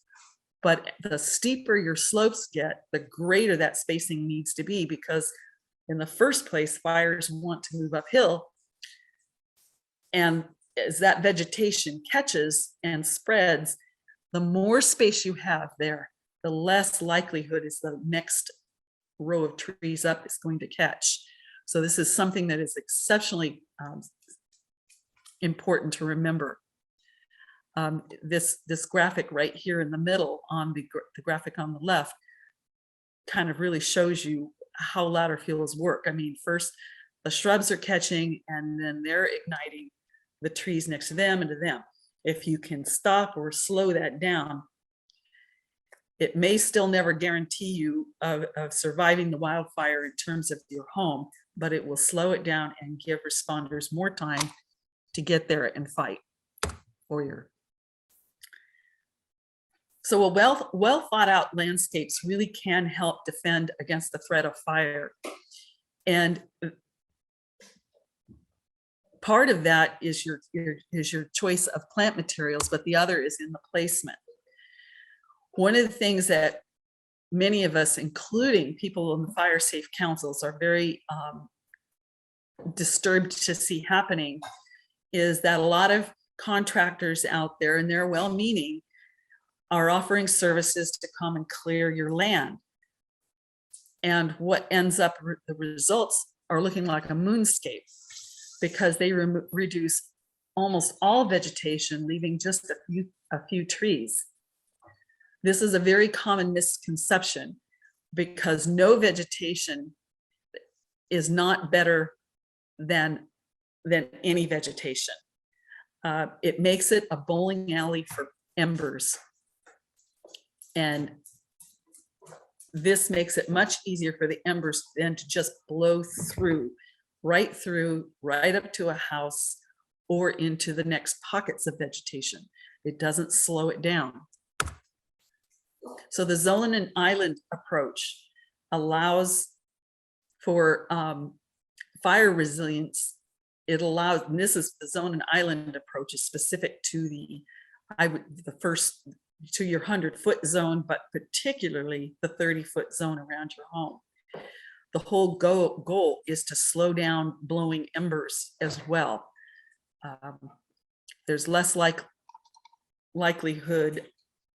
but the steeper your slopes get, the greater that spacing needs to be, because in the first place, fires want to move uphill. And as that vegetation catches and spreads, the more space you have there, the less likelihood is the next row of trees up is going to catch. So this is something that is exceptionally important to remember. This graphic right here in the middle on the graphic on the left kind of really shows you how ladder fuels work. I mean, first the shrubs are catching and then they're igniting the trees next to them and to them. If you can stop or slow that down, it may still never guarantee you of surviving the wildfire in terms of your home, but it will slow it down and give responders more time to get there and fight for you. So a well thought out landscapes really can help defend against the threat of fire. And part of that is your choice of plant materials, but the other is in the placement. One of the things that many of us, including people in the fire safe councils, are very disturbed to see happening is that a lot of contractors out there, and they're well-meaning, are offering services to come and clear your land. And what ends up, the results are looking like a moonscape because they reduce almost all vegetation, leaving just a few trees. This is a very common misconception because no vegetation is not better than any vegetation. It makes it a bowling alley for embers. And this makes it much easier for the embers then to just blow through, right up to a house or into the next pockets of vegetation. It doesn't slow it down. So the zone and island approach allows for fire resilience. It allows, and this is the zone and island approach is specific to to your 100-foot zone, but particularly the 30-foot zone around your home. The whole goal is to slow down blowing embers as well. There's less likelihood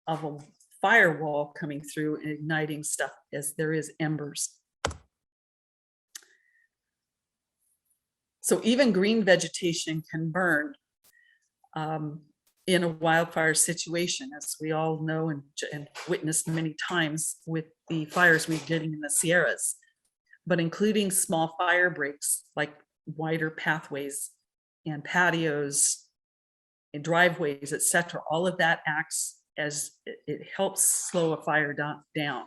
of a firewall coming through and igniting stuff as there is embers. So even green vegetation can burn in a wildfire situation, as we all know and witnessed many times with the fires we're getting in the Sierras. But including small fire breaks like wider pathways and patios and driveways, etc. All of that acts as it helps slow a fire down.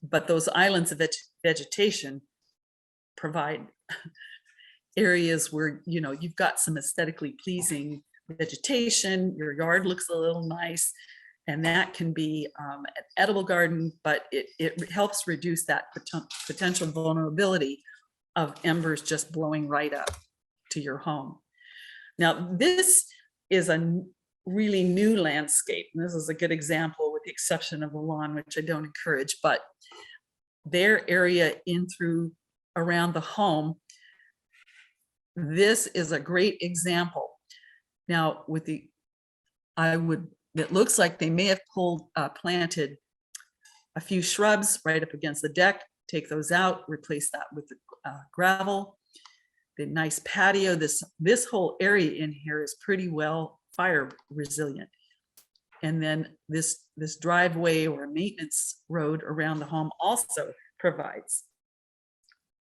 But those islands of vegetation provide areas where, you know, you've got some aesthetically pleasing vegetation, your yard looks a little nice, and that can be an edible garden, but it helps reduce that potential vulnerability of embers just blowing right up to your home. Now, this is a really new landscape, and this is a good example with the exception of the lawn, which I don't encourage, but their area in through around the home, this is a great example. Now, with the, it looks like they may have planted a few shrubs right up against the deck, take those out, replace that with gravel. The nice patio, this whole area in here is pretty well fire resilient. And then this driveway or maintenance road around the home also provides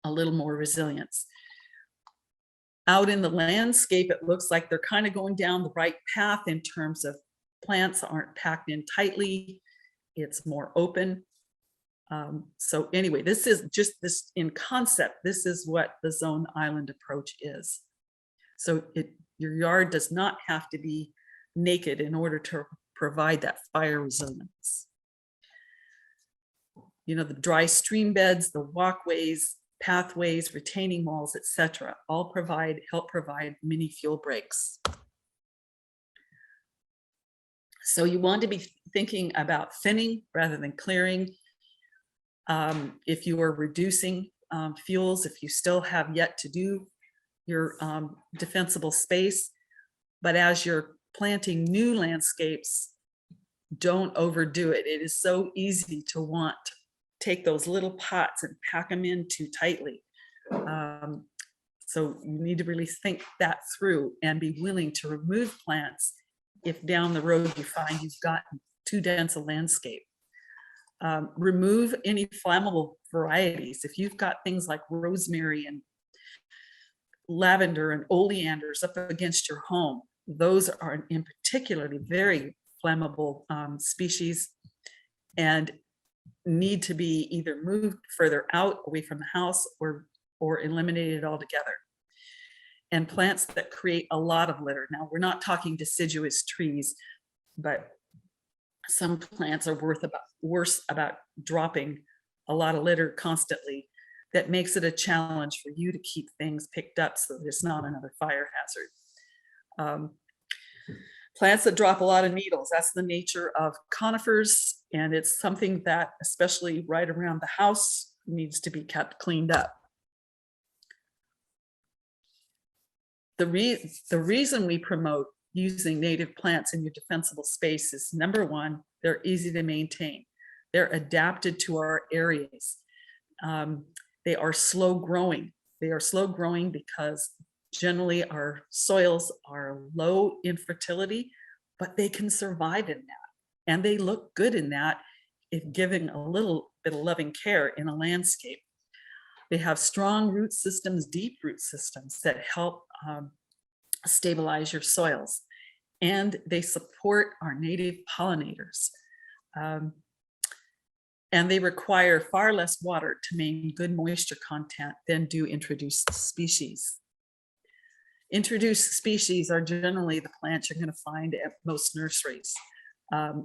a little more resilience. Out in the landscape, it looks like they're kind of going down the right path in terms of plants aren't packed in tightly. It's more open. So anyway, this is just this in concept. This is what the zone island approach is. So your yard does not have to be naked in order to provide that fire resilience. You know, the dry stream beds, the walkways, pathways, retaining walls, etc., all help provide mini fuel breaks. So you want to be thinking about thinning rather than clearing. If you are reducing fuels, if you still have yet to do your defensible space, but as you're planting new landscapes, don't overdo it. It is so easy to want to take those little pots and pack them in too tightly. So you need to really think that through and be willing to remove plants if down the road you find you've gotten too dense a landscape. Remove any flammable varieties. If you've got things like rosemary and lavender and oleanders up against your home, those are in particularly very flammable species and need to be either moved further out away from the house or eliminated altogether. And plants that create a lot of litter. Now, we're not talking deciduous trees, but some plants are worse about dropping a lot of litter constantly. That makes it a challenge for you to keep things picked up so that it's not another fire hazard. Plants that drop a lot of needles, that's the nature of conifers, and it's something that, especially right around the house, needs to be kept cleaned up. The reason we promote using native plants in your defensible space is, number one, they're easy to maintain. They're adapted to our areas. They are slow growing. They are slow growing because generally our soils are low in fertility, but they can survive in that. And they look good in that if given a little bit of loving care in a landscape. They have strong root systems, deep root systems that help stabilize your soils. And they support our native pollinators. And they require far less water to maintain good moisture content than do introduced species. Introduced species are generally the plants you're going to find at most nurseries.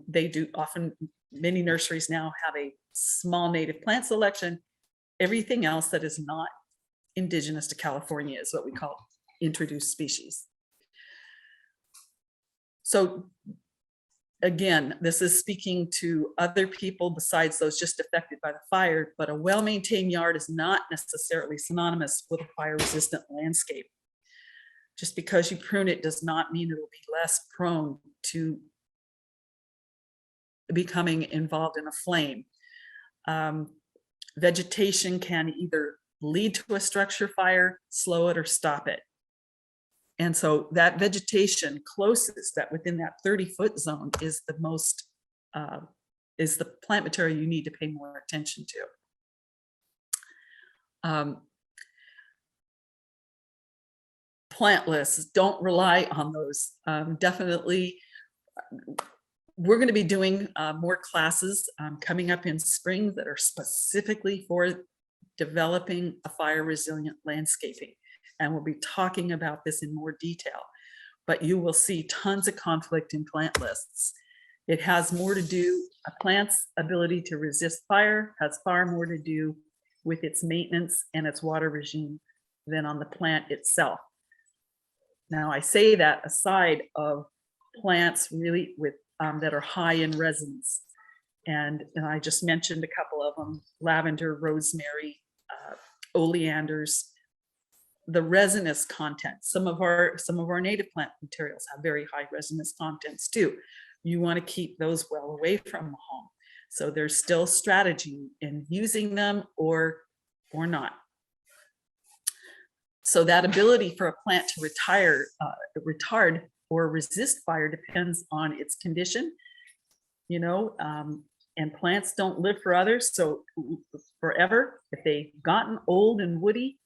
They do often, many nurseries now have a small native plant selection. Everything else that is not indigenous to California is what we call introduced species. So again, this is speaking to other people besides those just affected by the fire, but a well-maintained yard is not necessarily synonymous with a fire-resistant landscape. Just because you prune it does not mean it will be less prone to becoming involved in a flame. Vegetation can either lead to a structure fire, slow it, or stop it. And so that vegetation closest, that within that 30-foot zone, is the most, is the plant material you need to pay more attention to. Plant lists, don't rely on those. Definitely, we're going to be doing more classes coming up in spring that are specifically for developing a fire resilient landscaping. And we'll be talking about this in more detail, but you will see tons of conflict in plant lists. It has more to do, a plant's ability to resist fire has far more to do with its maintenance and its water regime than on the plant itself. Now I say that aside of plants really with that are high in resins. And I just mentioned a couple of them: lavender, rosemary, oleanders. The resinous content, some of our native plant materials have very high resinous contents too. You want to keep those well away from the home. So there's still strategy in using them or not. So that ability for a plant to retard or resist fire depends on its condition, you know, and plants don't live for others. So forever, if they've gotten old and woody,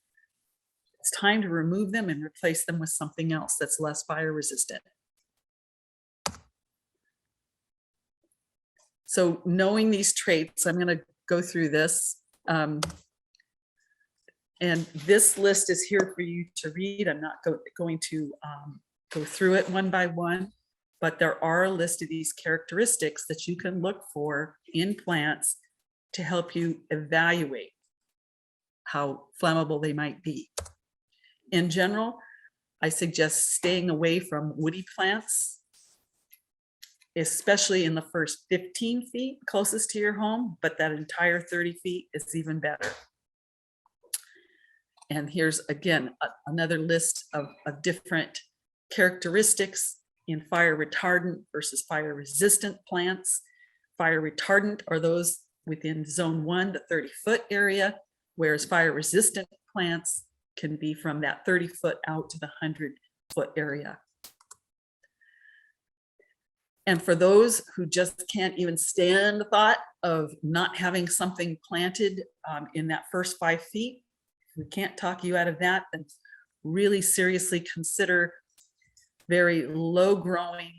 it's time to remove them and replace them with something else that's less fire resistant. So knowing these traits, I'm going to go through this. And this list is here for you to read. I'm not going to go through it one by one, but there are a list of these characteristics that you can look for in plants to help you evaluate how flammable they might be. In general, I suggest staying away from woody plants, especially in the first 15 feet closest to your home, but that entire 30 feet is even better. And here's again another list of different characteristics in fire retardant versus fire resistant plants. Fire retardant are those within zone 1, the 30-foot area, whereas fire resistant plants can be from that 30-foot out to the 100-foot area. And for those who just can't even stand the thought of not having something planted in that first 5 feet, we can't talk you out of that, then really seriously consider very low growing,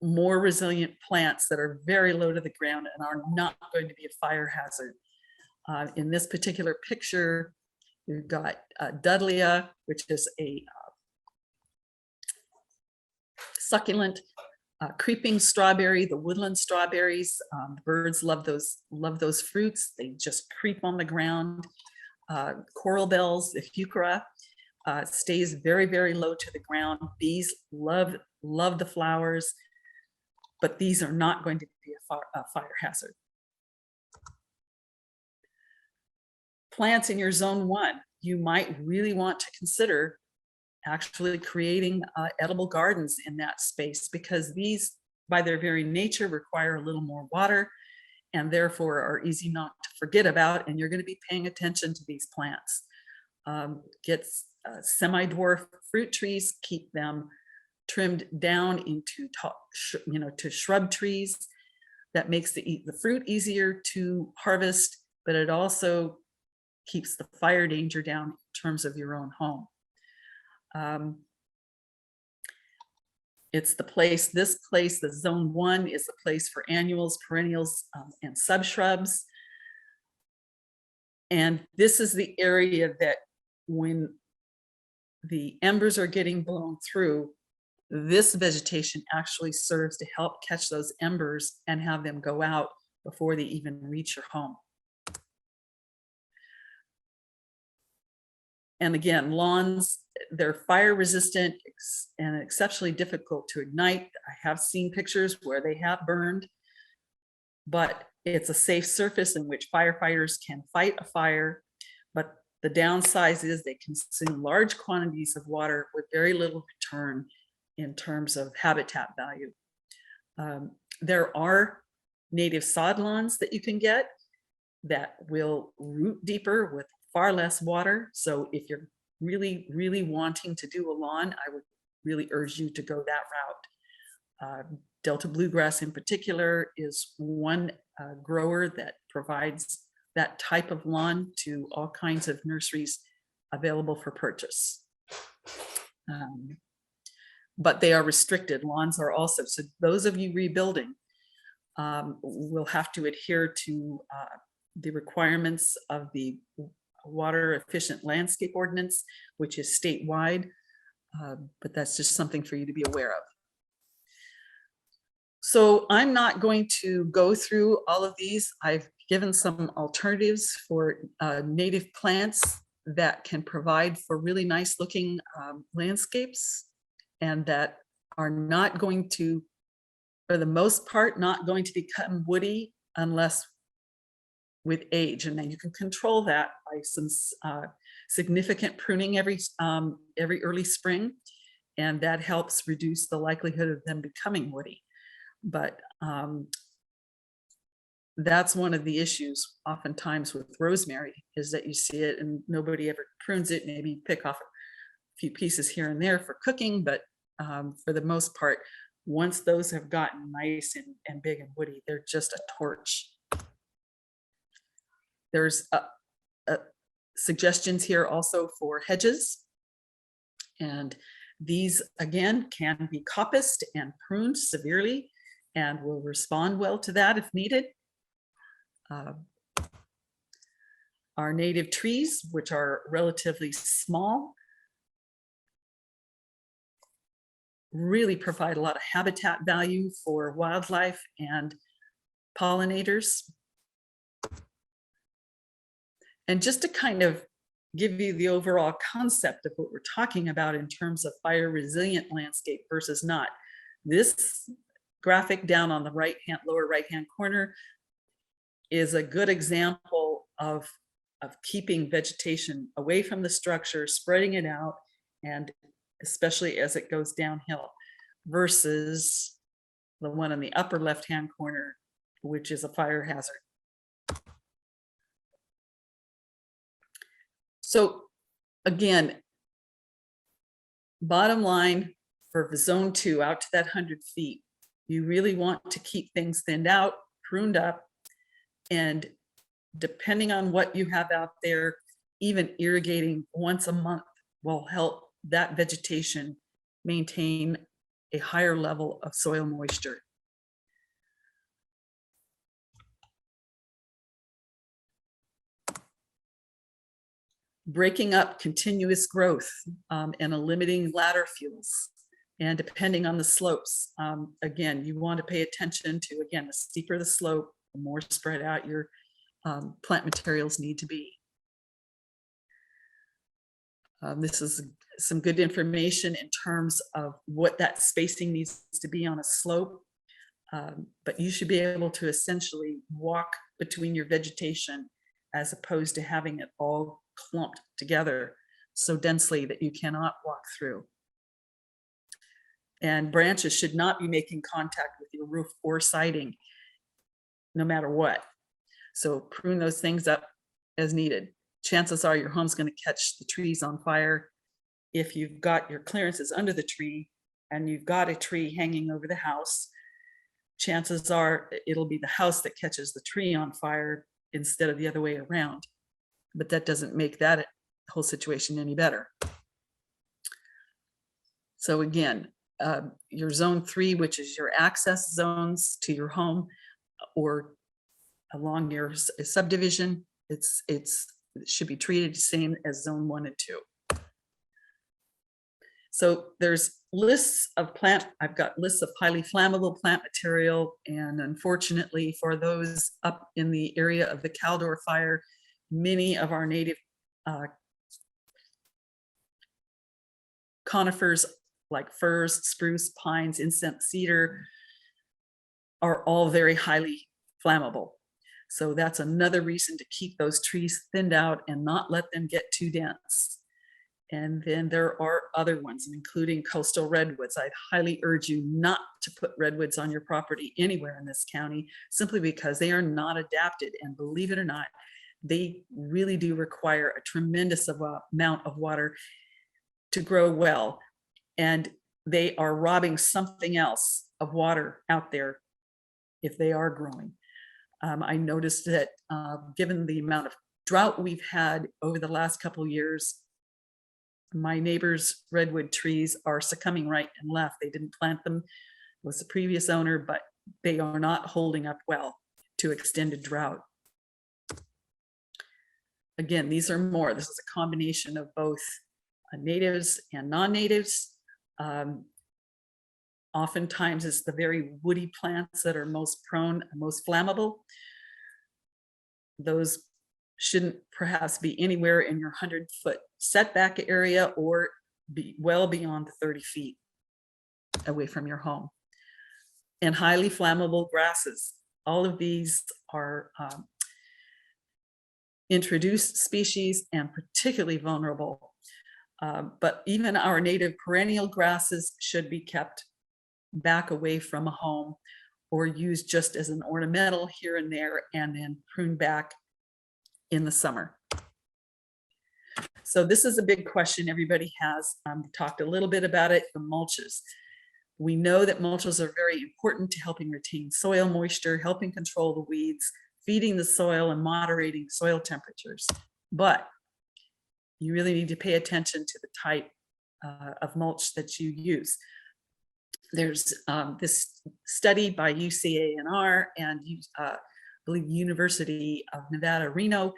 more resilient plants that are very low to the ground and are not going to be a fire hazard. In this particular picture, we've got Dudleya, which is a succulent creeping strawberry, the woodland strawberries. Birds love those fruits. They just creep on the ground. Coral bells, the heuchera, stays very, very low to the ground. Bees love the flowers, but these are not going to be a fire hazard. Plants in your zone 1, you might really want to consider actually creating edible gardens in that space, because these, by their very nature, require a little more water and therefore are easy not to forget about, and you're going to be paying attention to these plants. Get semi-dwarf fruit trees, keep them trimmed down into to shrub trees. That makes the fruit easier to harvest, but it also keeps the fire danger down in terms of your own home. It's the place, this place, the zone 1 is the place for annuals, perennials, and subshrubs. And this is the area that when the embers are getting blown through, this vegetation actually serves to help catch those embers and have them go out before they even reach your home. And again, lawns, they're fire resistant and exceptionally difficult to ignite. I have seen pictures where they have burned, but it's a safe surface in which firefighters can fight a fire. But the downside is they consume large quantities of water with very little return in terms of habitat value. There are native sod lawns that you can get that will root deeper with far less water. So if you're really, really wanting to do a lawn, I would really urge you to go that route. Delta bluegrass in particular is one grower that provides that type of lawn to all kinds of nurseries available for purchase. But they are restricted. Lawns are also, so those of you rebuilding will have to adhere to the requirements of the Water Efficient Landscape Ordinance, which is statewide, but that's just something for you to be aware of. So I'm not going to go through all of these. I've given some alternatives for native plants that can provide for really nice looking landscapes, and that are not going to, for the most part, not going to become woody unless with age. And then you can control that by some significant pruning every early spring, and that helps reduce the likelihood of them becoming woody. But that's one of the issues oftentimes with rosemary, is that you see it and nobody ever prunes it. Maybe you pick off a few pieces here and there for cooking, but for the most part, once those have gotten nice and big and woody, they're just a torch. There's suggestions here also for hedges, and these again can be coppiced and pruned severely and will respond well to that if needed. Our native trees, which are relatively small, really provide a lot of habitat value for wildlife and pollinators. And just to kind of give you the overall concept of what we're talking about in terms of fire resilient landscape versus not, this graphic down on the lower right hand corner is a good example of keeping vegetation away from the structure, spreading it out, and especially as it goes downhill, versus the one in the upper left hand corner, which is a fire hazard. So again, bottom line for zone 2 out to that 100 feet, you really want to keep things thinned out, pruned up, and depending on what you have out there, even irrigating once a month will help that vegetation maintain a higher level of soil moisture. Breaking up continuous growth and limiting ladder fuels, and depending on the slopes. Again, you want to pay attention to, again, the steeper the slope, the more spread out your plant materials need to be. This is some good information in terms of what that spacing needs to be on a slope, but you should be able to essentially walk between your vegetation as opposed to having it all clumped together. so densely that you cannot walk through. And branches should not be making contact with your roof or siding, no matter what. So prune those things up as needed. Chances are your home's going to catch the trees on fire if you've got your clearances under the tree and you've got a tree hanging over the house. Chances are it'll be the house that catches the tree on fire instead of the other way around. But that doesn't make that whole situation any better. So again, your zone 3, which is your access zones to your home or along your subdivision, it should be treated the same as zone 1 and 2. So there's lists of I've got lists of highly flammable plant material, and unfortunately for those up in the area of the Caldor fire, many of our native conifers like firs, spruce, pines, incense, cedar are all very highly flammable. So that's another reason to keep those trees thinned out and not let them get too dense. And then there are other ones, including coastal redwoods. I'd highly urge you not to put redwoods on your property anywhere in this county, simply because they are not adapted. And believe it or not, they really do require a tremendous amount of water to grow well. And they are robbing something else of water out there if they are growing. I noticed that given the amount of drought we've had over the last couple of years, my neighbor's redwood trees are succumbing right and left. They didn't plant them, it was the previous owner, but they are not holding up well to extended drought. Again, these are more, this is a combination of both natives and non-natives. Oftentimes it's the very woody plants that are most prone and most flammable. Those shouldn't perhaps be anywhere in your 100-foot setback area or be well beyond the 30 feet away from your home. And highly flammable grasses. All of these are introduced species and particularly vulnerable. But even our native perennial grasses should be kept back away from a home or used just as an ornamental here and there, and then pruned back in the summer. So this is a big question everybody has. Talked a little bit about it, the mulches. We know that mulches are very important to helping retain soil moisture, helping control the weeds, feeding the soil, and moderating soil temperatures. But you really need to pay attention to the type of mulch that you use. There's this study by UCANR and I believe University of Nevada, Reno,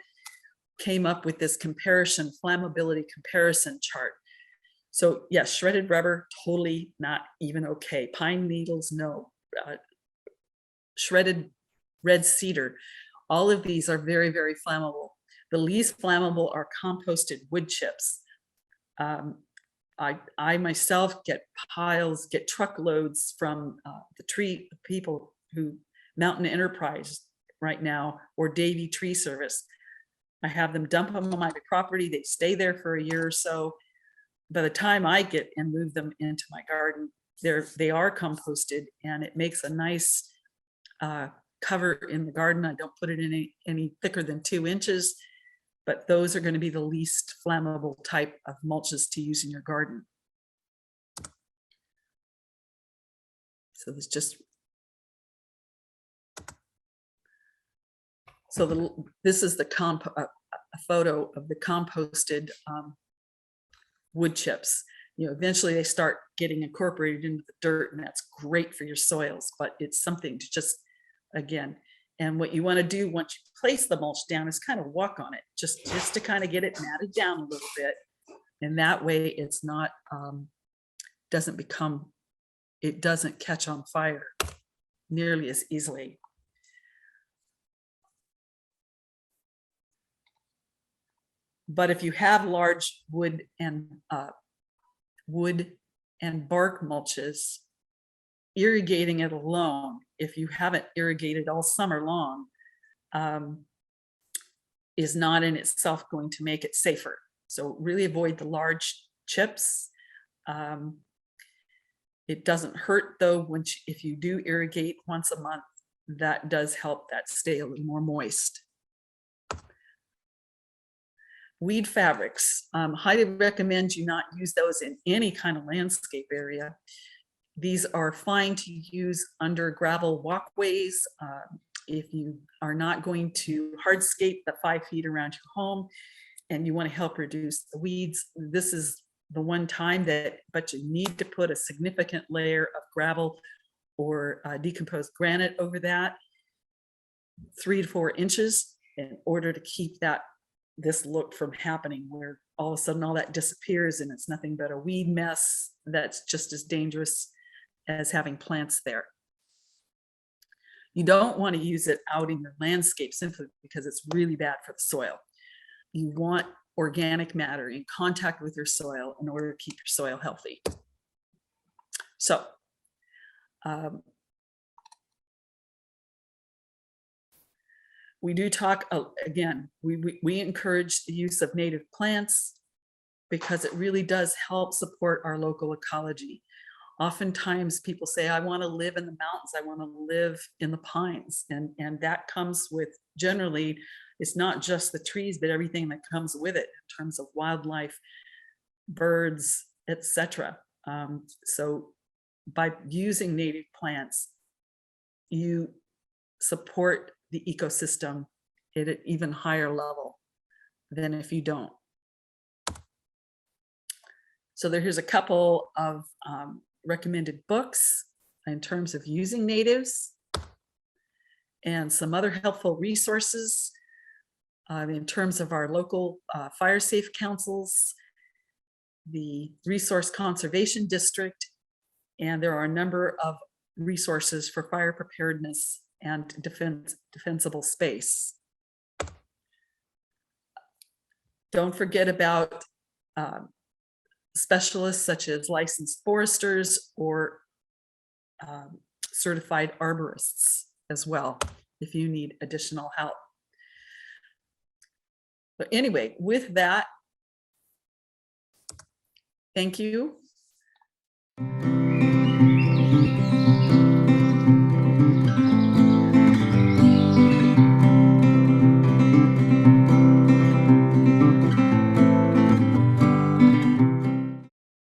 came up with this comparison, flammability comparison chart. So yes, shredded rubber, totally not even okay. Pine needles, no. Shredded red cedar, all of these are very, very flammable. The least flammable are composted wood chips. I myself get truckloads from the tree people who Mountain Enterprise right now, or Davy Tree Service. I have them dump them on my property. They stay there for a year or so. By the time I get and move them into my garden, they are composted, and it makes a nice cover in the garden. I don't put it in any thicker than 2 inches, but those are going to be the least flammable type of mulches to use in your garden. So this just this is the a photo of the composted wood chips. You know, eventually they start getting incorporated into the dirt, and that's great for your soils, but it's something to just, again, and what you want to do once you place the mulch down is kind of walk on it, just to kind of get it matted down a little bit. And that way it's not, it doesn't catch on fire nearly as easily. But if you have large wood and bark mulches, irrigating it alone, if you haven't irrigated all summer long, is not in itself going to make it safer. So really avoid the large chips. It doesn't hurt though, if you do irrigate once a month, that does help that stay a little more moist. Weed fabrics, highly recommend you not use those in any kind of landscape area. These are fine to use under gravel walkways. If you are not going to hardscape the 5 feet around your home and you want to help reduce the weeds, this is the one time but you need to put a significant layer of gravel or decomposed granite over that, 3 to 4 inches, in order to keep this look from happening where all of a sudden all that disappears and it's nothing but a weed mess that's just as dangerous as having plants there. You don't want to use it out in your landscape simply because it's really bad for the soil. You want organic matter in contact with your soil in order to keep your soil healthy. So, we do talk, again, we encourage the use of native plants because it really does help support our local ecology. Oftentimes people say, I want to live in the mountains, I want to live in the pines. And that comes with, generally, it's not just the trees, but everything that comes with it in terms of wildlife, birds, etc. So by using native plants, you support the ecosystem at an even higher level than if you don't. So here's a couple of recommended books in terms of using natives and some other helpful resources in terms of our local fire safe councils, the Resource Conservation District, and there are a number of resources for fire preparedness and defensible space. Don't forget about specialists such as licensed foresters or certified arborists as well, if you need additional help. But anyway, with that, thank you.